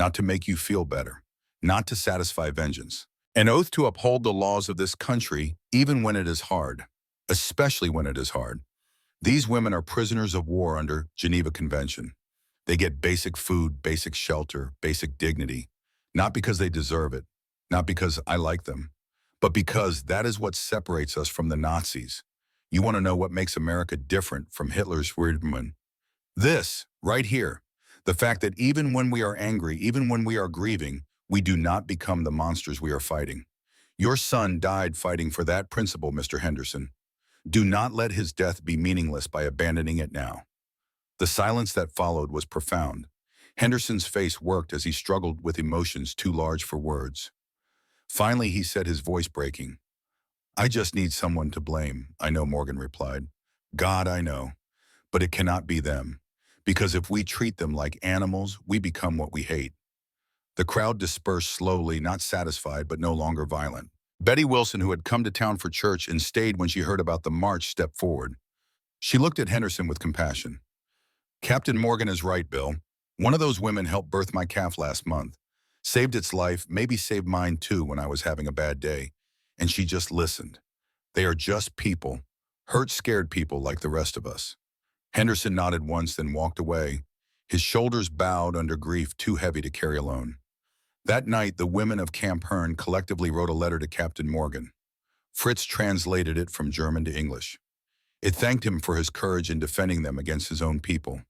not to make you feel better, not to satisfy vengeance. An oath to uphold the laws of this country, even when it is hard, especially when it is hard. These women are prisoners of war under Geneva Convention. They get basic food, basic shelter, basic dignity, not because they deserve it, not because I like them, but because that is what separates us from the Nazis. You want to know what makes America different from Hitler's Wehrmacht? This, right here, the fact that even when we are angry, even when we are grieving, we do not become the monsters we are fighting. Your son died fighting for that principle, Mr. Henderson. Do not let his death be meaningless by abandoning it now. The silence that followed was profound. Henderson's face worked as he struggled with emotions too large for words. Finally, he said, his voice breaking, "I just need someone to blame." "I know," Morgan replied. "God, I know. But it cannot be them. Because if we treat them like animals, we become what we hate." The crowd dispersed slowly, not satisfied, but no longer violent. Betty Wilson, who had come to town for church and stayed when she heard about the march, stepped forward. She looked at Henderson with compassion. "Captain Morgan is right, Bill. One of those women helped birth my calf last month. Saved its life, maybe saved mine too when I was having a bad day. And she just listened. They are just people. Hurt, scared people like the rest of us." Henderson nodded once, then walked away, his shoulders bowed under grief too heavy to carry alone. That night, the women of Camp Hearn collectively wrote a letter to Captain Morgan. Fritz translated it from German to English. It thanked him for his courage in defending them against his own people.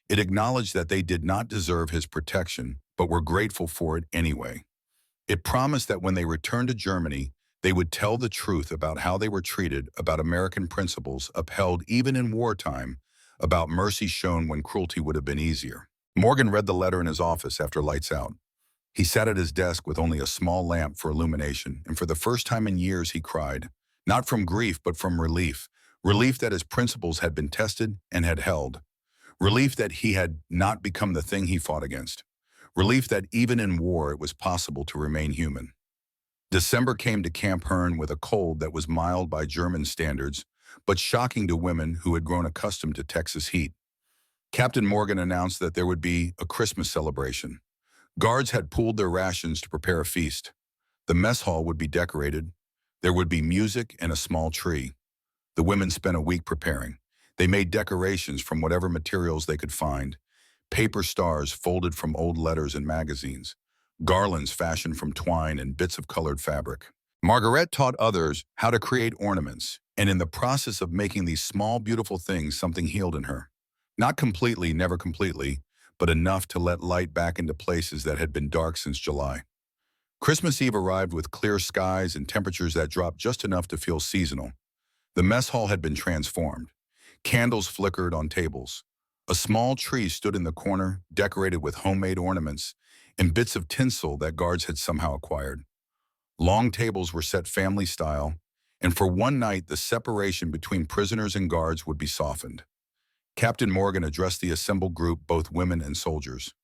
It acknowledged that they did not deserve his protection, but were grateful for it anyway. It promised that when they returned to Germany, they would tell the truth about how they were treated, about American principles upheld even in wartime, about mercy shown when cruelty would have been easier. Morgan read the letter in his office after lights out. He sat at his desk with only a small lamp for illumination, and for the first time in years he cried, not from grief but from relief. Relief that his principles had been tested and had held. Relief that he had not become the thing he fought against. Relief that even in war it was possible to remain human. December came to Camp Hearn with a cold that was mild by German standards, but shocking to women who had grown accustomed to Texas heat. Captain Morgan announced that there would be a Christmas celebration. Guards had pooled their rations to prepare a feast. The mess hall would be decorated. There would be music and a small tree. The women spent a week preparing. They made decorations from whatever materials they could find. Paper stars folded from old letters and magazines. Garlands fashioned from twine and bits of colored fabric. Margaret taught others how to create ornaments, and in the process of making these small, beautiful things, something healed in her. Not completely, never completely, but enough to let light back into places that had been dark since July. Christmas Eve arrived with clear skies and temperatures that dropped just enough to feel seasonal. The mess hall had been transformed. Candles flickered on tables. A small tree stood in the corner, decorated with homemade ornaments and bits of tinsel that guards had somehow acquired. Long tables were set family style, and for one night the separation between prisoners and guards would be softened. Captain Morgan addressed the assembled group, both women and soldiers.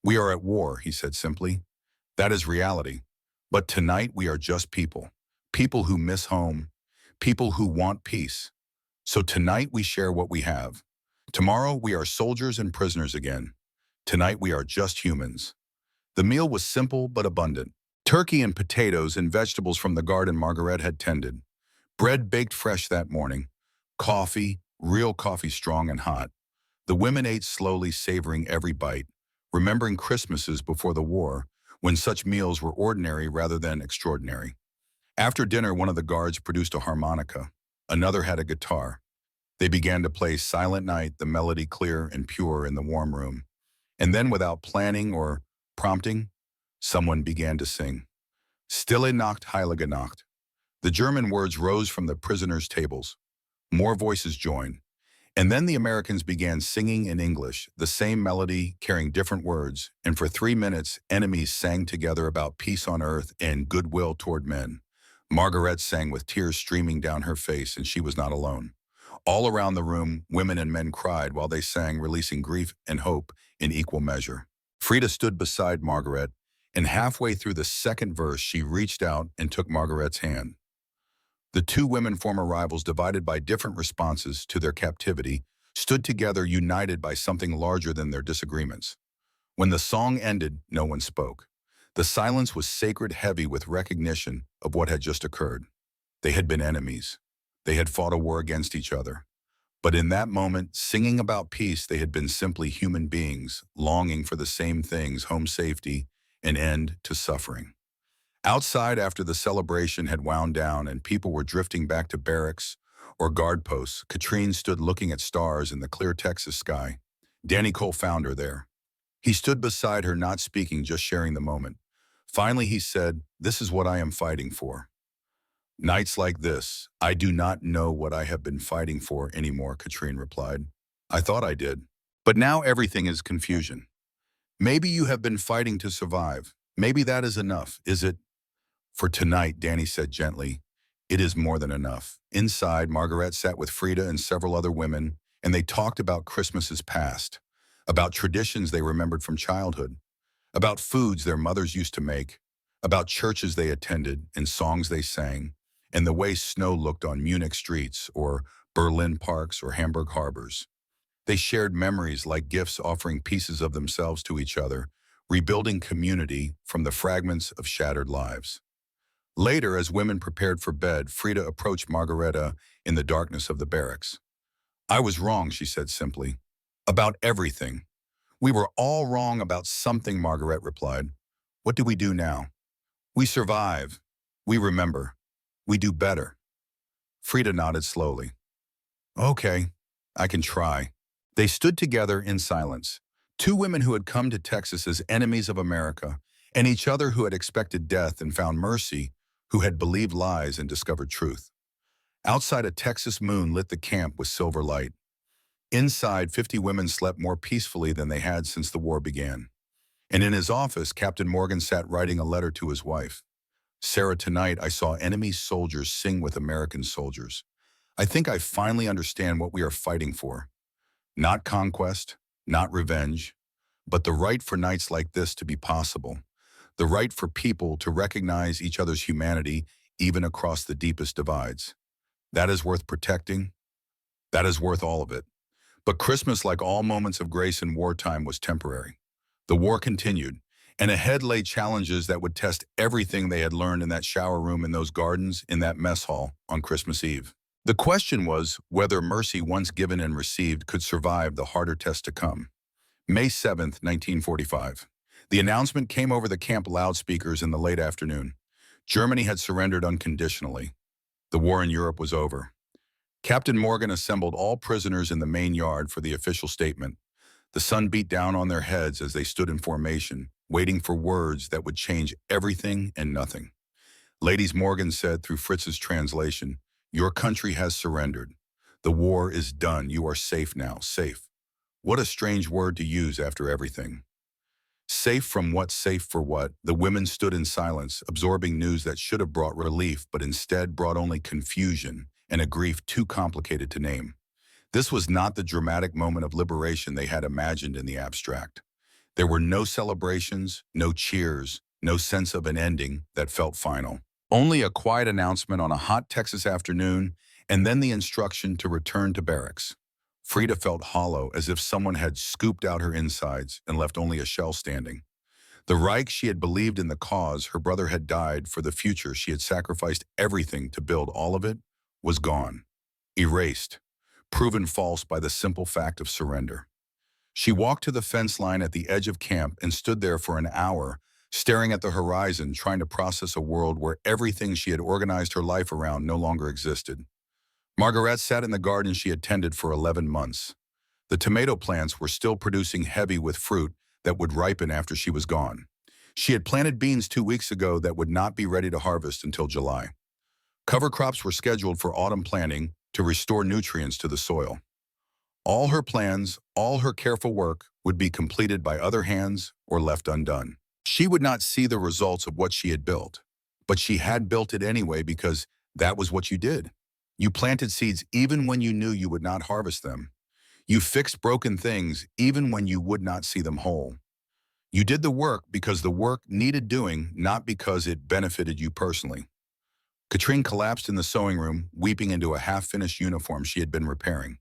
"We are at war," he said simply. "That is reality. But tonight we are just people. People who miss home. People who want peace. So tonight we share what we have. Tomorrow we are soldiers and prisoners again. Tonight we are just humans." The meal was simple but abundant. Turkey and potatoes and vegetables from the garden Margaret had tended. Bread baked fresh that morning. Coffee, real coffee, strong and hot. The women ate slowly, savoring every bite, remembering Christmases before the war, when such meals were ordinary rather than extraordinary. After dinner, one of the guards produced a harmonica. Another had a guitar. They began to play Silent Night, the melody clear and pure in the warm room. And then, without planning or prompting, someone began to sing. Stille Nacht, Heilige Nacht. The German words rose from the prisoners' tables. More voices joined. And then the Americans began singing in English, the same melody carrying different words, and for 3 minutes, enemies sang together about peace on earth and goodwill toward men. Margaret sang with tears streaming down her face, and she was not alone. All around the room, women and men cried while they sang, releasing grief and hope in equal measure. Frida stood beside Margaret, and halfway through the second verse, she reached out and took Margaret's hand. The two women, former rivals, divided by different responses to their captivity, stood together, united by something larger than their disagreements. When the song ended, no one spoke. The silence was sacred, heavy with recognition of what had just occurred. They had been enemies. They had fought a war against each other. But in that moment, singing about peace, they had been simply human beings, longing for the same things: home safety, an end to suffering. Outside, after the celebration had wound down and people were drifting back to barracks or guard posts, Katrine stood looking at stars in the clear Texas sky. Danny Cole found her there. He stood beside her, not speaking, just sharing the moment. Finally, he said, "This is what I am fighting for." "Nights like this, I do not know what I have been fighting for anymore," Katrine replied. "I thought I did. But now everything is confusion. Maybe you have been fighting to survive. Maybe that is enough, is it?" "For tonight," Danny said gently, "it is more than enough." Inside, Margaret sat with Frida and several other women, and they talked about Christmases past, about traditions they remembered from childhood, about foods their mothers used to make, about churches they attended and songs they sang, and the way snow looked on Munich streets or Berlin parks or Hamburg harbors. They shared memories like gifts, offering pieces of themselves to each other, rebuilding community from the fragments of shattered lives. Later, as women prepared for bed, Frida approached Margareta in the darkness of the barracks. "I was wrong," she said simply. "About everything. We were all wrong about something," Margaret replied. "What do we do now?" "We survive. We remember. We do better." Frida nodded slowly. "Okay, I can try." They stood together in silence. Two women who had come to Texas as enemies of America, and each other who had expected death and found mercy, who had believed lies and discovered truth. Outside, a Texas moon lit the camp with silver light. Inside, 50 women slept more peacefully than they had since the war began. And in his office, Captain Morgan sat writing a letter to his wife. "Sarah, tonight I saw enemy soldiers sing with American soldiers. I think I finally understand what we are fighting for. Not conquest, not revenge, but the right for nights like this to be possible. The right for people to recognize each other's humanity even across the deepest divides. That is worth protecting. That is worth all of it." But Christmas, like all moments of grace in wartime, was temporary. The war continued, and ahead lay challenges that would test everything they had learned in that shower room, in those gardens, in that mess hall on Christmas Eve. The question was whether mercy once given and received could survive the harder test to come. May 7th, 1945. The announcement came over the camp loudspeakers in the late afternoon. Germany had surrendered unconditionally. The war in Europe was over. Captain Morgan assembled all prisoners in the main yard for the official statement. The sun beat down on their heads as they stood in formation, waiting for words that would change everything and nothing. "Ladies," Morgan said through Fritz's translation, "your country has surrendered. The war is done. You are safe now, safe." What a strange word to use after everything. Safe from what, safe for what? The women stood in silence, absorbing news that should have brought relief, but instead brought only confusion and a grief too complicated to name. This was not the dramatic moment of liberation they had imagined in the abstract. There were no celebrations, no cheers, no sense of an ending that felt final. Only a quiet announcement on a hot Texas afternoon, and then the instruction to return to barracks. Frida felt hollow, as if someone had scooped out her insides and left only a shell standing. The Reich, she had believed in the cause, her brother had died for the future, she had sacrificed everything to build, all of it was gone, erased, proven false by the simple fact of surrender. She walked to the fence line at the edge of camp and stood there for an hour, staring at the horizon, trying to process a world where everything she had organized her life around no longer existed. Margaret sat in the garden she had tended for 11 months. The tomato plants were still producing, heavy with fruit that would ripen after she was gone. She had planted beans 2 weeks ago that would not be ready to harvest until July. Cover crops were scheduled for autumn planting to restore nutrients to the soil. All her plans, all her careful work would be completed by other hands or left undone. She would not see the results of what she had built, but she had built it anyway because that was what you did. You planted seeds even when you knew you would not harvest them. You fixed broken things even when you would not see them whole. You did the work because the work needed doing, not because it benefited you personally. Katrine collapsed in the sewing room, weeping into a half-finished uniform she had been repairing.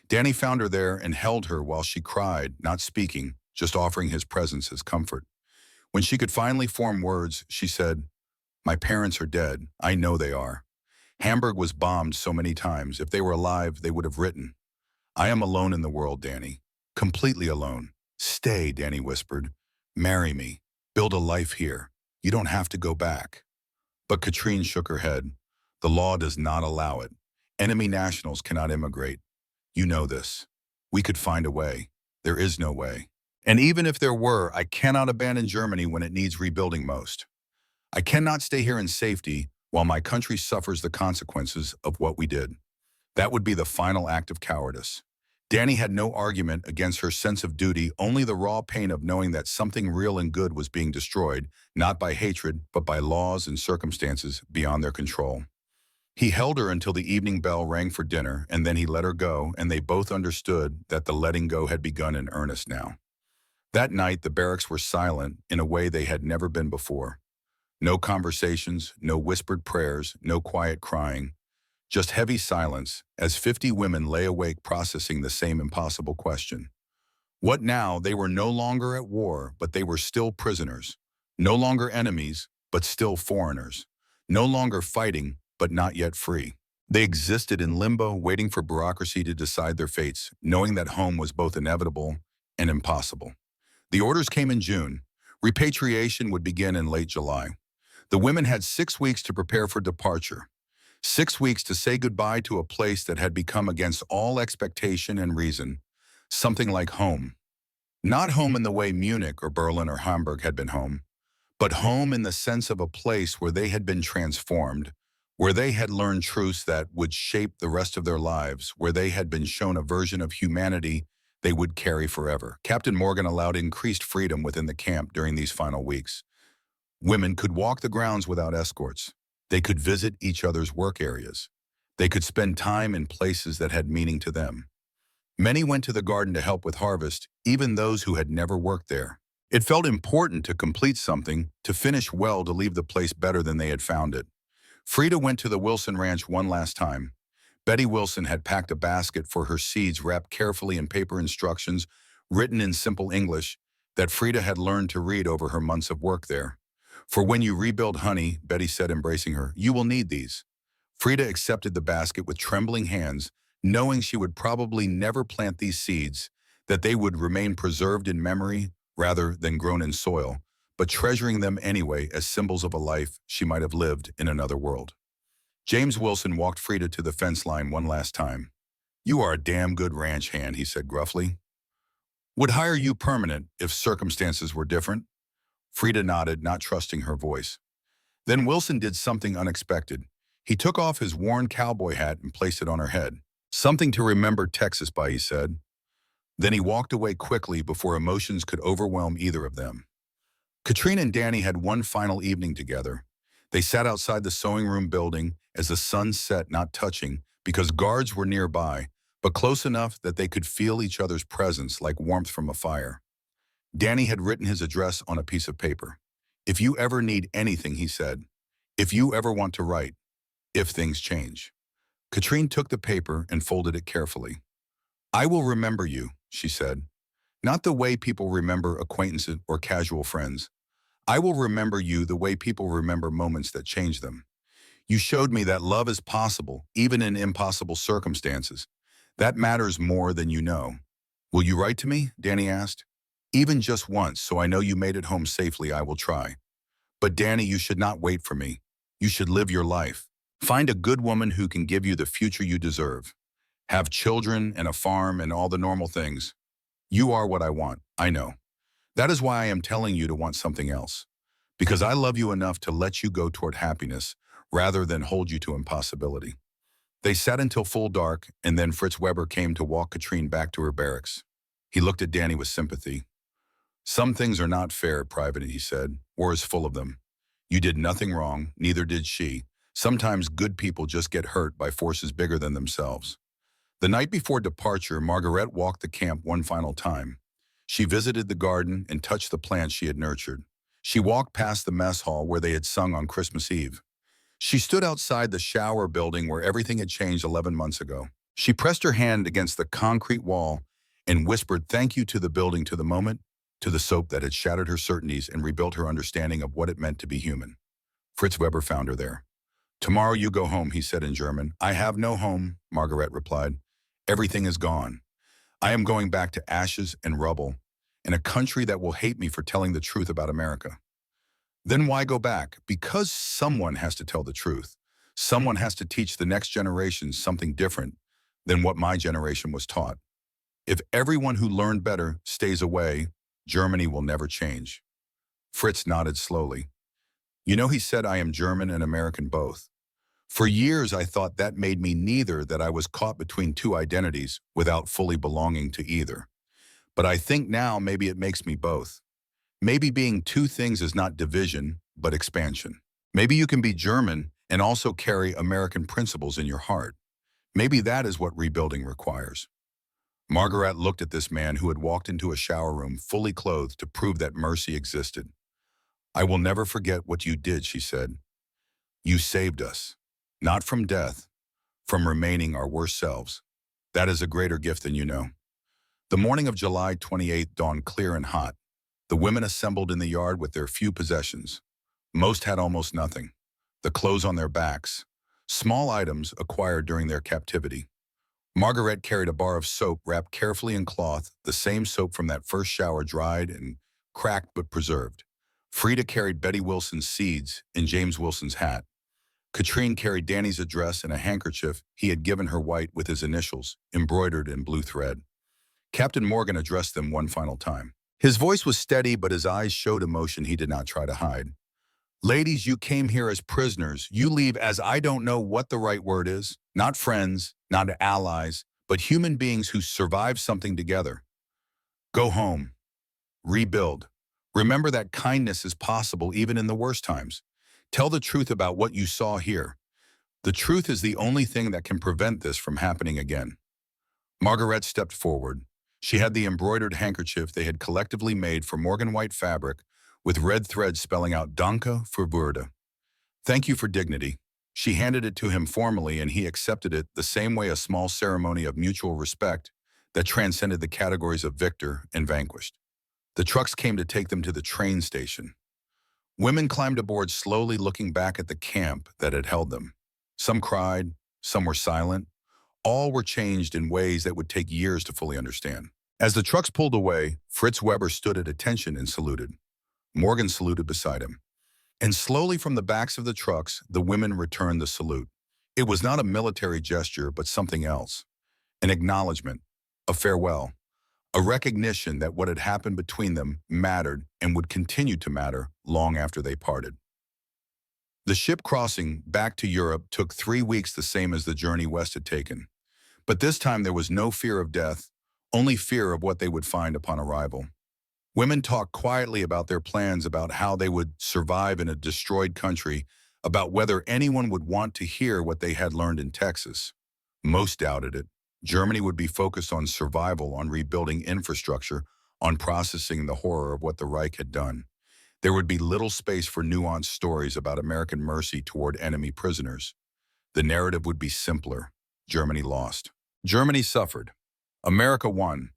Danny found her there and held her while she cried, not speaking, just offering his presence as comfort. When she could finally form words, she said, "My parents are dead. I know they are. Hamburg was bombed so many times. If they were alive, they would have written. I am alone in the world, Danny. Completely alone. Stay," Danny whispered. "Marry me. Build a life here. You don't have to go back." But Katrine shook her head. "The law does not allow it. Enemy nationals cannot immigrate. You know this. We could find a way. There is no way. And even if there were, I cannot abandon Germany when it needs rebuilding most. I cannot stay here in safety while my country suffers the consequences of what we did. That would be the final act of cowardice." Danny had no argument against her sense of duty, only the raw pain of knowing that something real and good was being destroyed, not by hatred, but by laws and circumstances beyond their control. He held her until the evening bell rang for dinner, and then he let her go, and they both understood that the letting go had begun in earnest now. That night, the barracks were silent in a way they had never been before. No conversations, no whispered prayers, no quiet crying. Just heavy silence as 50 women lay awake processing the same impossible question. What now? They were no longer at war, but they were still prisoners. No longer enemies, but still foreigners. No longer fighting, but not yet free. They existed in limbo, waiting for bureaucracy to decide their fates, knowing that home was both inevitable and impossible. The orders came in June. Repatriation would begin in late July. The women had 6 weeks to prepare for departure. 6 weeks to say goodbye to a place that had become against all expectation and reason, something like home. Not home in the way Munich or Berlin or Hamburg had been home, but home in the sense of a place where they had been transformed, where they had learned truths that would shape the rest of their lives, where they had been shown a version of humanity they would carry forever. Captain Morgan allowed increased freedom within the camp during these final weeks. Women could walk the grounds without escorts. They could visit each other's work areas. They could spend time in places that had meaning to them. Many went to the garden to help with harvest, even those who had never worked there. It felt important to complete something, to finish well, to leave the place better than they had found it. Frida went to the Wilson Ranch one last time. Betty Wilson had packed a basket for her seeds wrapped carefully in paper instructions, written in simple English, that Frida had learned to read over her months of work there. "For when you rebuild honey," Betty said, embracing her, "you will need these." Frida accepted the basket with trembling hands, knowing she would probably never plant these seeds, that they would remain preserved in memory rather than grown in soil, but treasuring them anyway as symbols of a life she might have lived in another world. James Wilson walked Frida to the fence line one last time. "You are a damn good ranch hand," he said gruffly. "Would hire you permanent if circumstances were different." Frida nodded, not trusting her voice. Then Wilson did something unexpected. He took off his worn cowboy hat and placed it on her head. "Something to remember Texas by," he said. Then he walked away quickly before emotions could overwhelm either of them. Katrine and Danny had one final evening together. They sat outside the sewing room building as the sun set, not touching, because guards were nearby, but close enough that they could feel each other's presence like warmth from a fire. Danny had written his address on a piece of paper. "If you ever need anything," he said. "If you ever want to write. If things change." Katrine took the paper and folded it carefully. "I will remember you," she said. "Not the way people remember acquaintances or casual friends. I will remember you the way people remember moments that change them. You showed me that love is possible, even in impossible circumstances. That matters more than you know." "Will you write to me?" Danny asked. "Even just once, so I know you made it home safely, I will try. But Danny, you should not wait for me. You should live your life. Find a good woman who can give you the future you deserve. Have children and a farm and all the normal things. You are what I want, I know. That is why I am telling you to want something else. Because I love you enough to let you go toward happiness rather than hold you to impossibility." They sat until full dark, and then Fritz Weber came to walk Katrine back to her barracks. He looked at Danny with sympathy. "Some things are not fair, Private," he said. "War is full of them. You did nothing wrong, neither did she. Sometimes good people just get hurt by forces bigger than themselves." The night before departure, Margaret walked the camp one final time. She visited the garden and touched the plants she had nurtured. She walked past the mess hall where they had sung on Christmas Eve. She stood outside the shower building where everything had changed 11 months ago. She pressed her hand against the concrete wall and whispered thank you to the building, to the moment to the soap that had shattered her certainties and rebuilt her understanding of what it meant to be human. Fritz Weber found her there. "Tomorrow you go home," he said in German. "I have no home," Margaret replied. "Everything is gone. I am going back to ashes and rubble, in a country that will hate me for telling the truth about America." Then why go back? Because someone has to tell the truth. Someone has to teach the next generation something different than what my generation was taught. If everyone who learned better stays away, Germany will never change. Fritz nodded slowly. "You know," he said, "I am German and American both. For years I thought that made me neither, that I was caught between two identities without fully belonging to either. But I think now maybe it makes me both. Maybe being two things is not division, but expansion. Maybe you can be German and also carry American principles in your heart. Maybe that is what rebuilding requires." Margaret looked at this man who had walked into a shower room fully clothed to prove that mercy existed. "I will never forget what you did," she said. "You saved us, not from death, from remaining our worst selves. That is a greater gift than you know." The morning of July 28th dawned clear and hot. The women assembled in the yard with their few possessions. Most had almost nothing. The clothes on their backs, small items acquired during their captivity. Margaret carried a bar of soap wrapped carefully in cloth, the same soap from that first shower, dried and cracked but preserved. Frida carried Betty Wilson's seeds in James Wilson's hat. Katrine carried Danny's address in a handkerchief he had given her, white with his initials, embroidered in blue thread. Captain Morgan addressed them one final time. His voice was steady, but his eyes showed emotion he did not try to hide. "Ladies, you came here as prisoners. You leave as, I don't know what the right word is, not friends, not allies, but human beings who survived something together. Go home. Rebuild. Remember that kindness is possible even in the worst times. Tell the truth about what you saw here. The truth is the only thing that can prevent this from happening again." Margaret stepped forward. She had the embroidered handkerchief they had collectively made for Morgan white fabric, with red thread spelling out "Danke für Würde." "Thank you for dignity." She handed it to him formally, and he accepted it the same way, a small ceremony of mutual respect that transcended the categories of victor and vanquished. The trucks came to take them to the train station. Women climbed aboard slowly, looking back at the camp that had held them. Some cried, some were silent. All were changed in ways that would take years to fully understand. As the trucks pulled away, Fritz Weber stood at attention and saluted. Morgan saluted beside him. And slowly from the backs of the trucks, the women returned the salute. It was not a military gesture, but something else. An acknowledgement, a farewell, a recognition that what had happened between them mattered and would continue to matter long after they parted. The ship crossing back to Europe took 3 weeks, the same as the journey west had taken. But this time there was no fear of death, only fear of what they would find upon arrival. Women talked quietly about their plans, about how they would survive in a destroyed country, about whether anyone would want to hear what they had learned in Texas. Most doubted it. Germany would be focused on survival, on rebuilding infrastructure, on processing the horror of what the Reich had done. There would be little space for nuanced stories about American mercy toward enemy prisoners. The narrative would be simpler. Germany lost. Germany suffered. America won.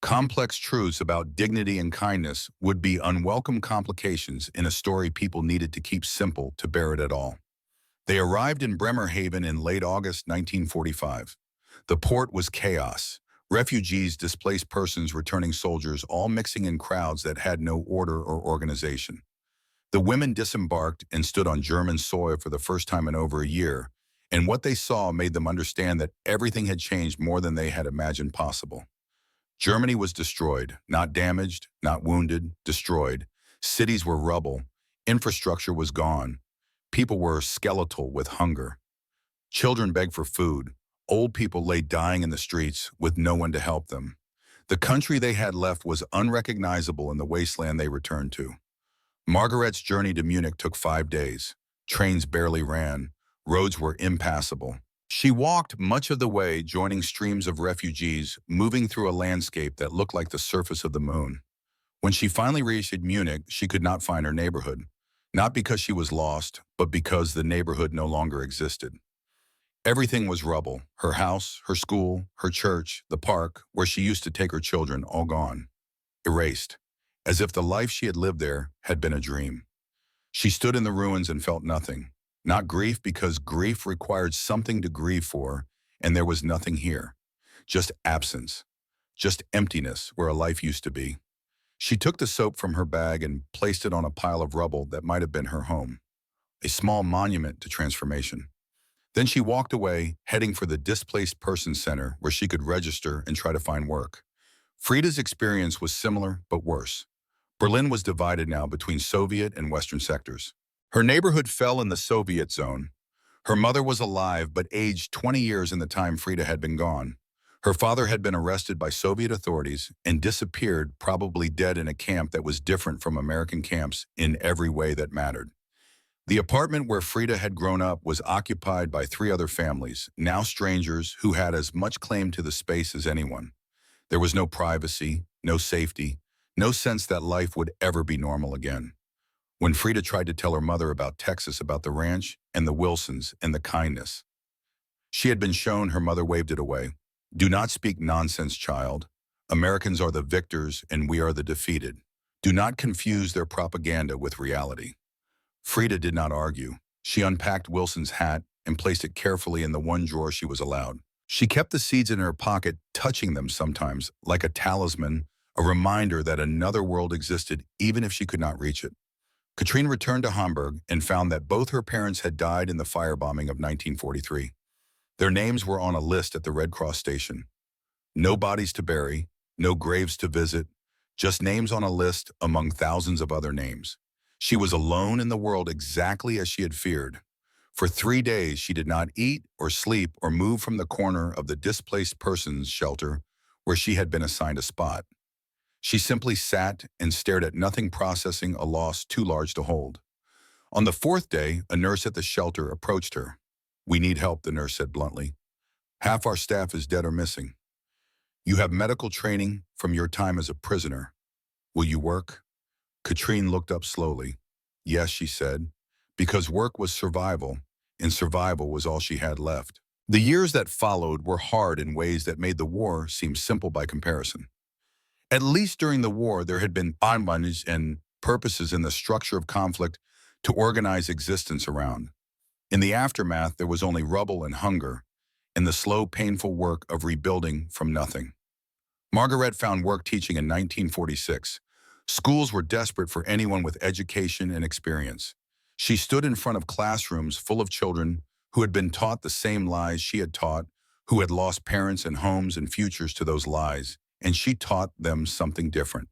Complex truths about dignity and kindness would be unwelcome complications in a story people needed to keep simple to bear it at all. They arrived in Bremerhaven in late August 1945. The port was chaos. Refugees, displaced persons, returning soldiers, all mixing in crowds that had no order or organization. The women disembarked and stood on German soil for the first time in over a year, and what they saw made them understand that everything had changed more than they had imagined possible. Germany was destroyed, not damaged, not wounded, destroyed. Cities were rubble. Infrastructure was gone. People were skeletal with hunger. Children begged for food. Old people lay dying in the streets with no one to help them. The country they had left was unrecognizable in the wasteland they returned to. Margaret's journey to Munich took 5 days. Trains barely ran. Roads were impassable. She walked much of the way, joining streams of refugees, moving through a landscape that looked like the surface of the moon. When she finally reached Munich, she could not find her neighborhood. Not because she was lost, but because the neighborhood no longer existed. Everything was rubble. Her house, her school, her church, the park, where she used to take her children, all gone. Erased. as if the life she had lived there had been a dream. She stood in the ruins and felt nothing. Not grief, because grief required something to grieve for, and there was nothing here. Just absence. Just emptiness where a life used to be. She took the soap from her bag and placed it on a pile of rubble that might have been her home, a small monument to transformation. Then she walked away, heading for the Displaced Persons Center where she could register and try to find work. Frida's experience was similar but worse. Berlin was divided now between Soviet and Western sectors. Her neighborhood fell in the Soviet zone. Her mother was alive but aged 20 years in the time Frida had been gone. Her father had been arrested by Soviet authorities and disappeared, probably dead in a camp that was different from American camps in every way that mattered. The apartment where Frida had grown up was occupied by 3 other families, now strangers who had as much claim to the space as anyone. There was no privacy, no safety, no sense that life would ever be normal again. When Frida tried to tell her mother about Texas, about the ranch and the Wilsons and the kindness she had been shown, her mother waved it away. Do not speak nonsense, child. Americans are the victors and we are the defeated. Do not confuse their propaganda with reality. Frida did not argue. She unpacked Wilson's hat and placed it carefully in the one drawer she was allowed. She kept the seeds in her pocket, touching them sometimes, like a talisman, a reminder that another world existed even if she could not reach it. Katrine returned to Hamburg and found that both her parents had died in the firebombing of 1943. Their names were on a list at the Red Cross station. No bodies to bury, no graves to visit, just names on a list among thousands of other names. She was alone in the world, exactly as she had feared. For 3 days, she did not eat or sleep or move from the corner of the displaced persons shelter where she had been assigned a spot. She simply sat and stared at nothing, processing a loss too large to hold. On the 4th day, a nurse at the shelter approached her. We need help, the nurse said bluntly. Half our staff is dead or missing. You have medical training from your time as a prisoner. Will you work? Katrine looked up slowly. Yes, she said, because work was survival, and survival was all she had left. The years that followed were hard in ways that made the war seem simple by comparison. At least during the war, there had been bonds and purposes in the structure of conflict to organize existence around. In the aftermath, there was only rubble and hunger, and the slow, painful work of rebuilding from nothing. Margaret found work teaching in 1946. Schools were desperate for anyone with education and experience. She stood in front of classrooms full of children who had been taught the same lies she had taught, who had lost parents and homes and futures to those lies, and she taught them something different.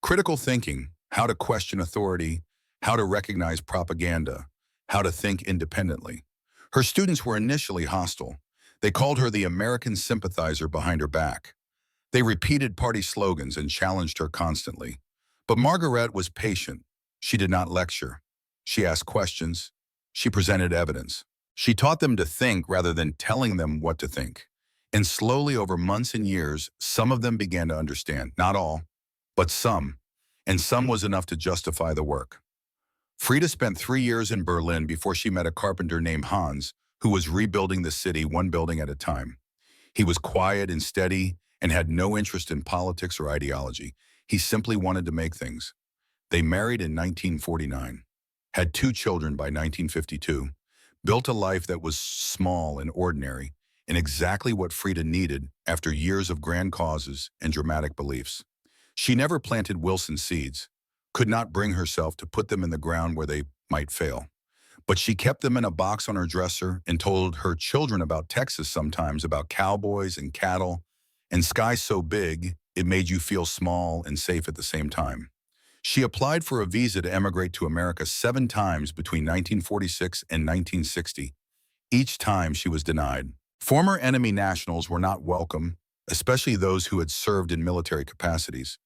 Critical thinking, how to question authority, how to recognize propaganda, how to think independently. Her students were initially hostile. They called her the American sympathizer behind her back. They repeated party slogans and challenged her constantly. But Margaret was patient. She did not lecture. She asked questions. She presented evidence. She taught them to think rather than telling them what to think. And slowly, over months and years, some of them began to understand. Not all, but some. And some was enough to justify the work. Frida spent 3 years in Berlin before she met a carpenter named Hans, who was rebuilding the city one building at a time. He was quiet and steady and had no interest in politics or ideology. He simply wanted to make things. They married in 1949, had 2 children by 1952, built a life that was small and ordinary, and exactly what Frida needed after years of grand causes and dramatic beliefs. She never planted Wilson seeds, could not bring herself to put them in the ground where they might fail. But she kept them in a box on her dresser and told her children about Texas sometimes, about cowboys and cattle, and skies so big it made you feel small and safe at the same time. She applied for a visa to emigrate to America 7 times between 1946 and 1960. Each time she was denied. Former enemy nationals were not welcome, especially those who had served in military capacities.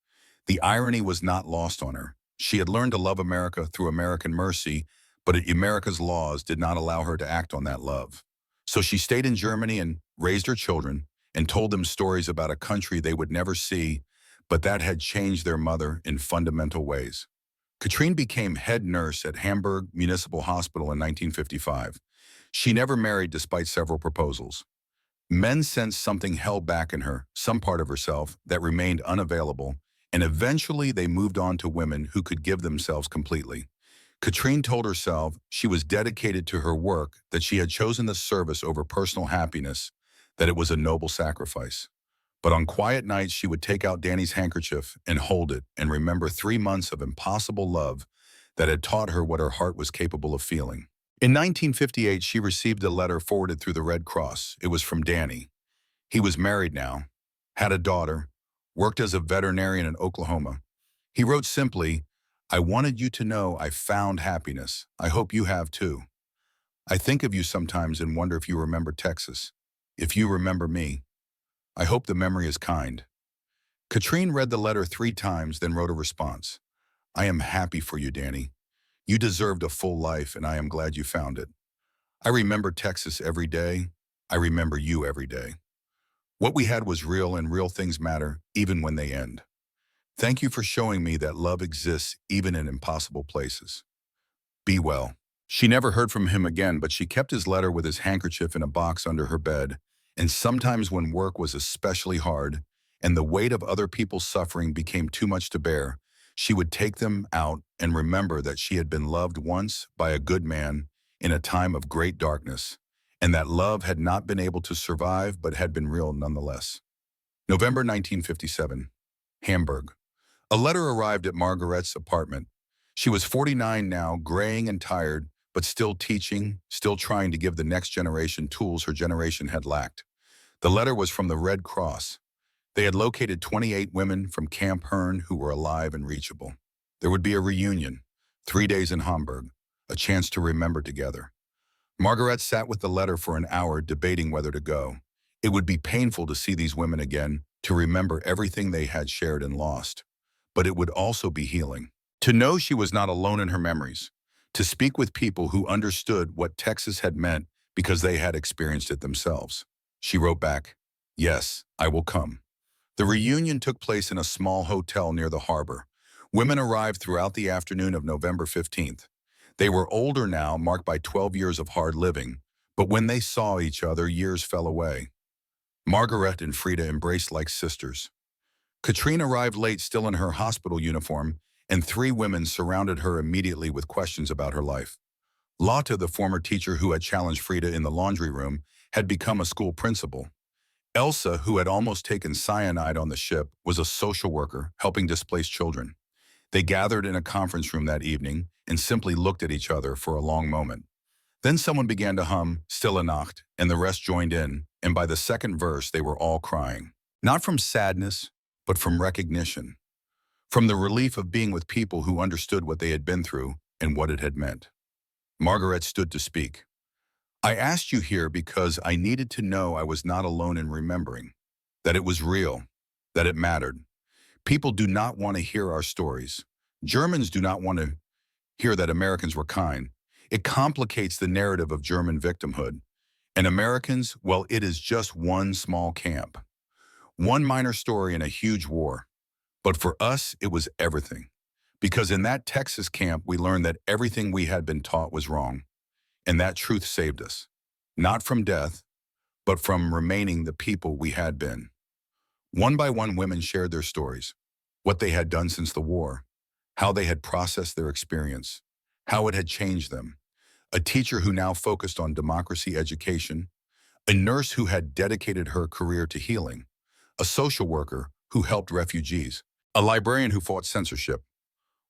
The irony was not lost on her. She had learned to love America through American mercy, but America's laws did not allow her to act on that love. So she stayed in Germany and raised her children and told them stories about a country they would never see, but that had changed their mother in fundamental ways. Katrine became head nurse at Hamburg Municipal Hospital in 1955. She never married despite several proposals. Men sensed something held back in her, some part of herself that remained unavailable, and eventually they moved on to women who could give themselves completely. Katrine told herself she was dedicated to her work, that she had chosen the service over personal happiness, that it was a noble sacrifice. But on quiet nights, she would take out Danny's handkerchief and hold it and remember 3 months of impossible love that had taught her what her heart was capable of feeling. In 1958, she received a letter forwarded through the Red Cross. It was from Danny. He was married now, had a daughter, worked as a veterinarian in Oklahoma. He wrote simply, "I wanted you to know I found happiness. I hope you have too. I think of you sometimes and wonder if you remember Texas. If you remember me. I hope the memory is kind." Katrine read the letter 3 times, then wrote a response. "I am happy for you, Danny. You deserved a full life, and I am glad you found it. I remember Texas every day. I remember you every day. What we had was real, and real things matter, even when they end. Thank you for showing me that love exists even in impossible places. Be well." She never heard from him again, but she kept his letter with his handkerchief in a box under her bed, and sometimes when work was especially hard and the weight of other people's suffering became too much to bear, she would take them out and remember that she had been loved once by a good man in a time of great darkness, and that love had not been able to survive but had been real nonetheless. November 1957, Hamburg. A letter arrived at Margaret's apartment. She was 49 now, graying and tired, but still teaching, still trying to give the next generation tools her generation had lacked. The letter was from the Red Cross. They had located 28 women from Camp Hearn who were alive and reachable. There would be a reunion, 3 days in Hamburg, a chance to remember together. Margaret sat with the letter for an hour, debating whether to go. It would be painful to see these women again, to remember everything they had shared and lost. But it would also be healing. To know she was not alone in her memories. To speak with people who understood what Texas had meant because they had experienced it themselves. She wrote back, "Yes, I will come." The reunion took place in a small hotel near the harbor. Women arrived throughout the afternoon of November 15th. They were older now, marked by 12 years of hard living, but when they saw each other, years fell away. Margaret and Frida embraced like sisters. Katrine arrived late, still in her hospital uniform, and 3 women surrounded her immediately with questions about her life. Lotte, the former teacher who had challenged Frida in the laundry room, had become a school principal. Elsa, who had almost taken cyanide on the ship, was a social worker helping displaced children. They gathered in a conference room that evening and simply looked at each other for a long moment. Then someone began to hum Stille Nacht, and the rest joined in, and by the second verse they were all crying. Not from sadness, but from recognition. From the relief of being with people who understood what they had been through and what it had meant. Margaret stood to speak. "I asked you here because I needed to know I was not alone in remembering, that it was real, that it mattered. People do not want to hear our stories. Germans do not want to hear that Americans were kind. It complicates the narrative of German victimhood. And Americans, well, it is just one small camp. One minor story in a huge war. But for us, it was everything. Because in that Texas camp, we learned that everything we had been taught was wrong. And that truth saved us. Not from death, but from remaining the people we had been." One by one, women shared their stories, what they had done since the war, how they had processed their experience, how it had changed them. A teacher who now focused on democracy education, a nurse who had dedicated her career to healing, a social worker who helped refugees, a librarian who fought censorship.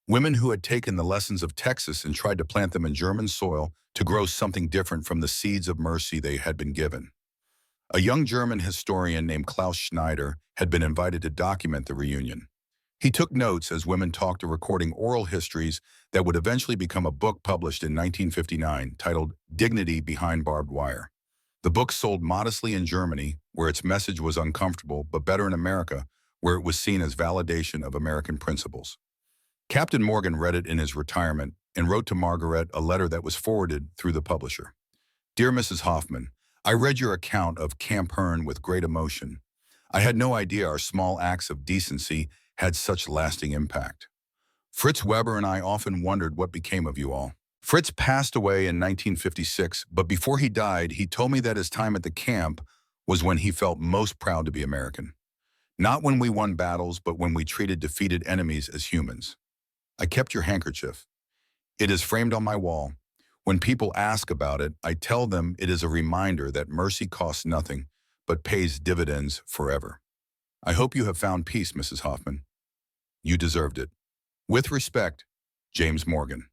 Women who had taken the lessons of Texas and tried to plant them in German soil to grow something different from the seeds of mercy they had been given. A young German historian named Klaus Schneider had been invited to document the reunion. He took notes as women talked, recording oral histories that would eventually become a book published in 1959 titled Dignity Behind Barbed Wire. The book sold modestly in Germany, where its message was uncomfortable, but better in America, where it was seen as validation of American principles. Captain Morgan read it in his retirement and wrote to Margaret a letter that was forwarded through the publisher. "Dear Mrs. Hoffman, I read your account of Camp Hearn with great emotion. I had no idea our small acts of decency had such lasting impact. Fritz Weber and I often wondered what became of you all. Fritz passed away in 1956, but before he died, he told me that his time at the camp was when he felt most proud to be American. Not when we won battles, but when we treated defeated enemies as humans. I kept your handkerchief. It is framed on my wall. When people ask about it, I tell them it is a reminder that mercy costs nothing, but pays dividends forever. I hope you have found peace, Mrs. Hoffman. You deserved it. With respect, James Morgan.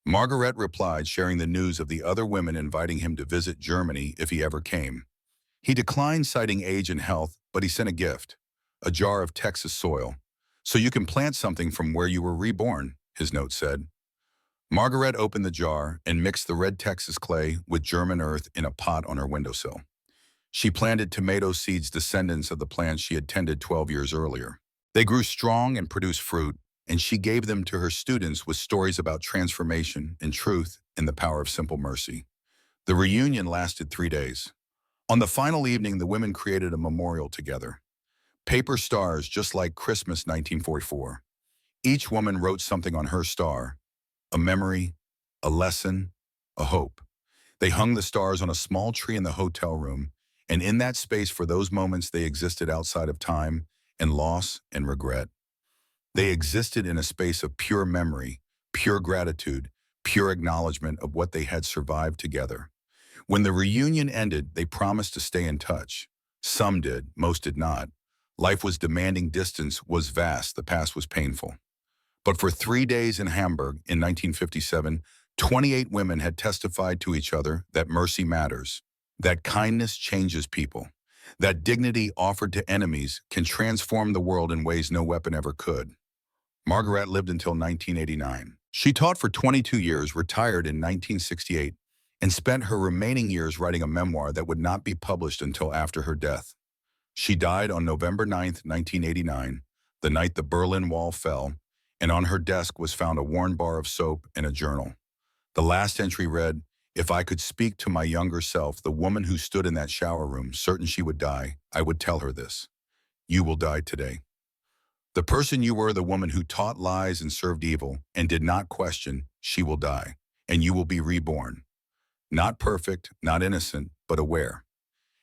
Margaret replied, sharing the news of the other women inviting him to visit Germany if he ever came. He declined, citing age and health, but he sent a gift, a jar of Texas soil. So you can plant something from where you were reborn, his note said. Margaret opened the jar and mixed the red Texas clay with German earth in a pot on her windowsill. She planted tomato seeds, descendants of the plants she had tended 12 years earlier. They grew strong and produced fruit, and she gave them to her students with stories about transformation and truth and the power of simple mercy. The reunion lasted 3 days. On the final evening, the women created a memorial together. Paper stars, just like Christmas 1944. Each woman wrote something on her star, a memory, a lesson, a hope. They hung the stars on a small tree in the hotel room, and in that space for those moments they existed outside of time and loss and regret. They existed in a space of pure memory, pure gratitude, pure acknowledgement of what they had survived together. When the reunion ended, they promised to stay in touch. Some did, most did not. Life was demanding, distance was vast, the past was painful. But for 3 days in Hamburg in 1957, 28 women had testified to each other that mercy matters, that kindness changes people, that dignity offered to enemies can transform the world in ways no weapon ever could. Margaret lived until 1989. She taught for 22 years, retired in 1968, and spent her remaining years writing a memoir that would not be published until after her death. She died on November 9, 1989, the night the Berlin Wall fell, and on her desk was found a worn bar of soap and a journal. The last entry read, "If I could speak to my younger self, the woman who stood in that shower room, certain she would die, I would tell her this. You will die today. The person you were, the woman who taught lies and served evil and did not question, she will die, and you will be reborn. Not perfect, not innocent, but aware.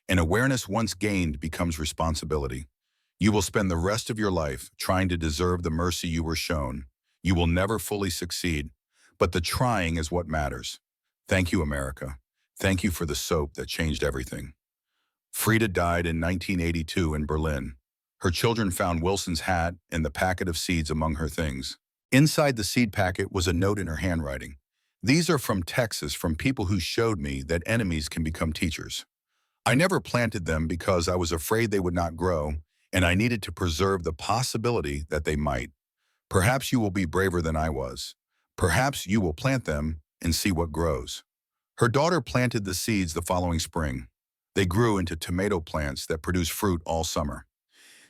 And awareness once gained becomes responsibility. You will spend the rest of your life trying to deserve the mercy you were shown. You will never fully succeed, but the trying is what matters. Thank you, America. Thank you for the soap that changed everything." Frida died in 1982 in Berlin. Her children found Wilson's hat and the packet of seeds among her things. Inside the seed packet was a note in her handwriting. "These are from Texas, from people who showed me that enemies can become teachers. I never planted them because I was afraid they would not grow, and I needed to preserve the possibility that they might. Perhaps you will be braver than I was. Perhaps you will plant them and see what grows." Her daughter planted the seeds the following spring. They grew into tomato plants that produced fruit all summer.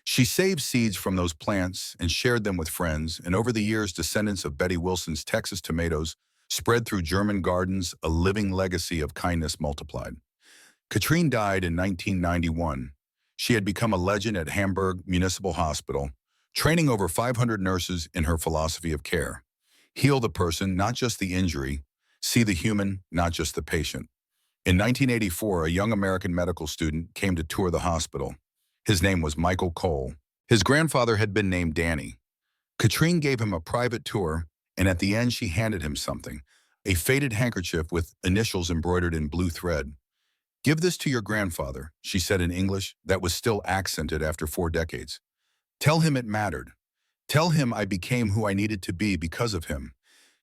She saved seeds from those plants and shared them with friends, and over the years, descendants of Betty Wilson's Texas tomatoes spread through German gardens, a living legacy of kindness multiplied. Katrine died in 1991. She had become a legend at Hamburg Municipal Hospital, training over 500 nurses in her philosophy of care. Heal the person, not just the injury. See the human, not just the patient. In 1984, a young American medical student came to tour the hospital. His name was Michael Cole. His grandfather had been named Danny. Katrine gave him a private tour, and at the end she handed him something, a faded handkerchief with initials embroidered in blue thread. "Give this to your grandfather," she said in English that was still accented after 4 decades. "Tell him it mattered. Tell him I became who I needed to be because of him.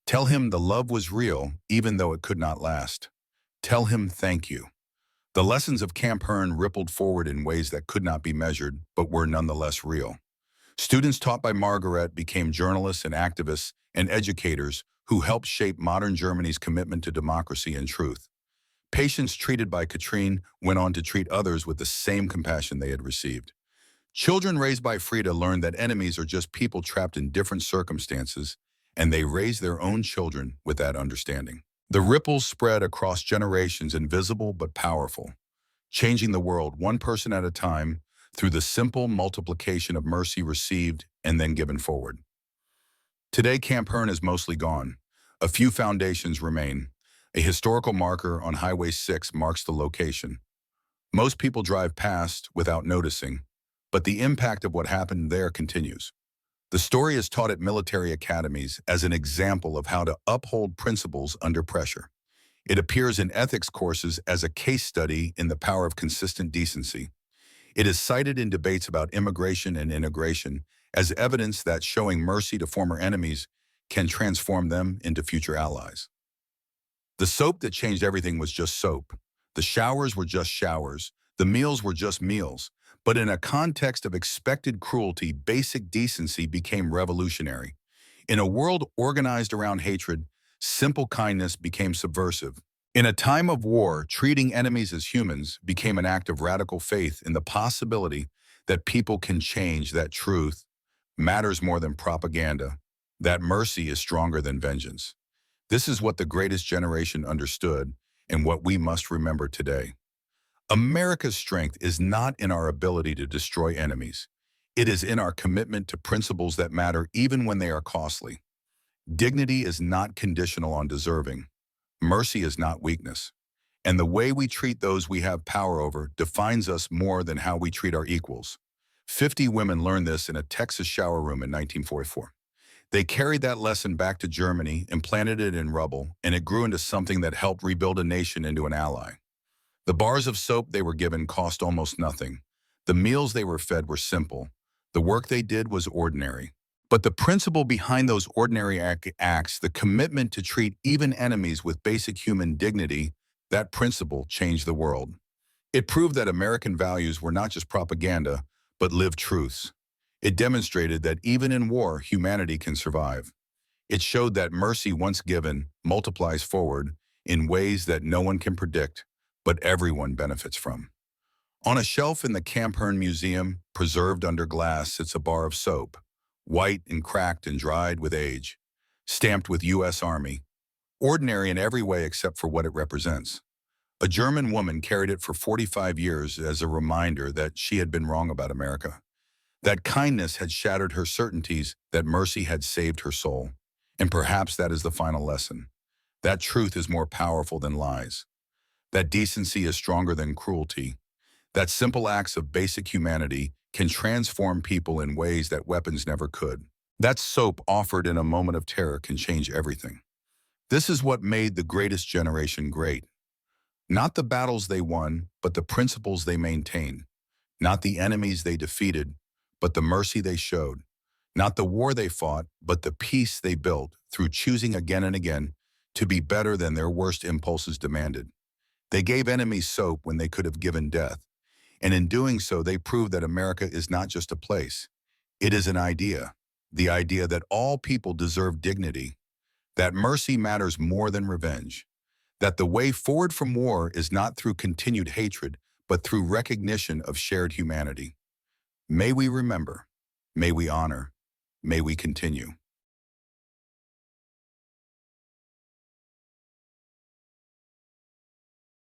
Tell him the love was real, even though it could not last. Tell him thank you." The lessons of Camp Hearn rippled forward in ways that could not be measured, but were nonetheless real. Students taught by Margaret became journalists and activists and educators who helped shape modern Germany's commitment to democracy and truth. Patients treated by Katrine went on to treat others with the same compassion they had received. Children raised by Frida learned that enemies are just people trapped in different circumstances, and they raised their own children with that understanding. The ripples spread across generations, invisible but powerful, changing the world one person at a time through the simple multiplication of mercy received and then given forward. Today, Camp Hearn is mostly gone. A few foundations remain. A historical marker on Highway 6 marks the location. Most people drive past without noticing, but the impact of what happened there continues. The story is taught at military academies as an example of how to uphold principles under pressure. It appears in ethics courses as a case study in the power of consistent decency. It is cited in debates about immigration and integration as evidence that showing mercy to former enemies can transform them into future allies. The soap that changed everything was just soap. The showers were just showers. The meals were just meals. But in a context of expected cruelty, basic decency became revolutionary. In a world organized around hatred, simple kindness became subversive. In a time of war, treating enemies as humans became an act of radical faith in the possibility that people can change, that truth matters more than propaganda, that mercy is stronger than vengeance. This is what the greatest generation understood and what we must remember today. America's strength is not in our ability to destroy enemies. It is in our commitment to principles that matter even when they are costly. Dignity is not conditional on deserving. Mercy is not weakness. And the way we treat those we have power over defines us more than how we treat our equals. 50 women learned this in a Texas shower room in 1944. They carried that lesson back to Germany, implanted it in rubble, and it grew into something that helped rebuild a nation into an ally. The bars of soap they were given cost almost nothing. The meals they were fed were simple. The work they did was ordinary. But the principle behind those ordinary acts, the commitment to treat even enemies with basic human dignity, that principle changed the world. It proved that American values were not just propaganda, but lived truths. It demonstrated that even in war, humanity can survive. It showed that mercy, once given, multiplies forward in ways that no one can predict, but everyone benefits from. On a shelf in the Camp Hearn Museum, preserved under glass, sits a bar of soap, white and cracked and dried with age, stamped with U.S. Army, ordinary in every way except for what it represents. A German woman carried it for 45 years as a reminder that she had been wrong about America, that kindness had shattered her certainties, that mercy had saved her soul. And perhaps that is the final lesson. That truth is more powerful than lies. That decency is stronger than cruelty. That simple acts of basic humanity can transform people in ways that weapons never could. That soap offered in a moment of terror can change everything. This is what made the greatest generation great. Not the battles they won, but the principles they maintained. Not the enemies they defeated, but the mercy they showed. Not the war they fought, but the peace they built through choosing again and again to be better than their worst impulses demanded. They gave enemies soap when they could have given death. And in doing so, they proved that America is not just a place. It is an idea. The idea that all people deserve dignity, that mercy matters more than revenge, that the way forward from war is not through continued hatred, but through recognition of shared humanity. May we remember, may we honor, may we continue.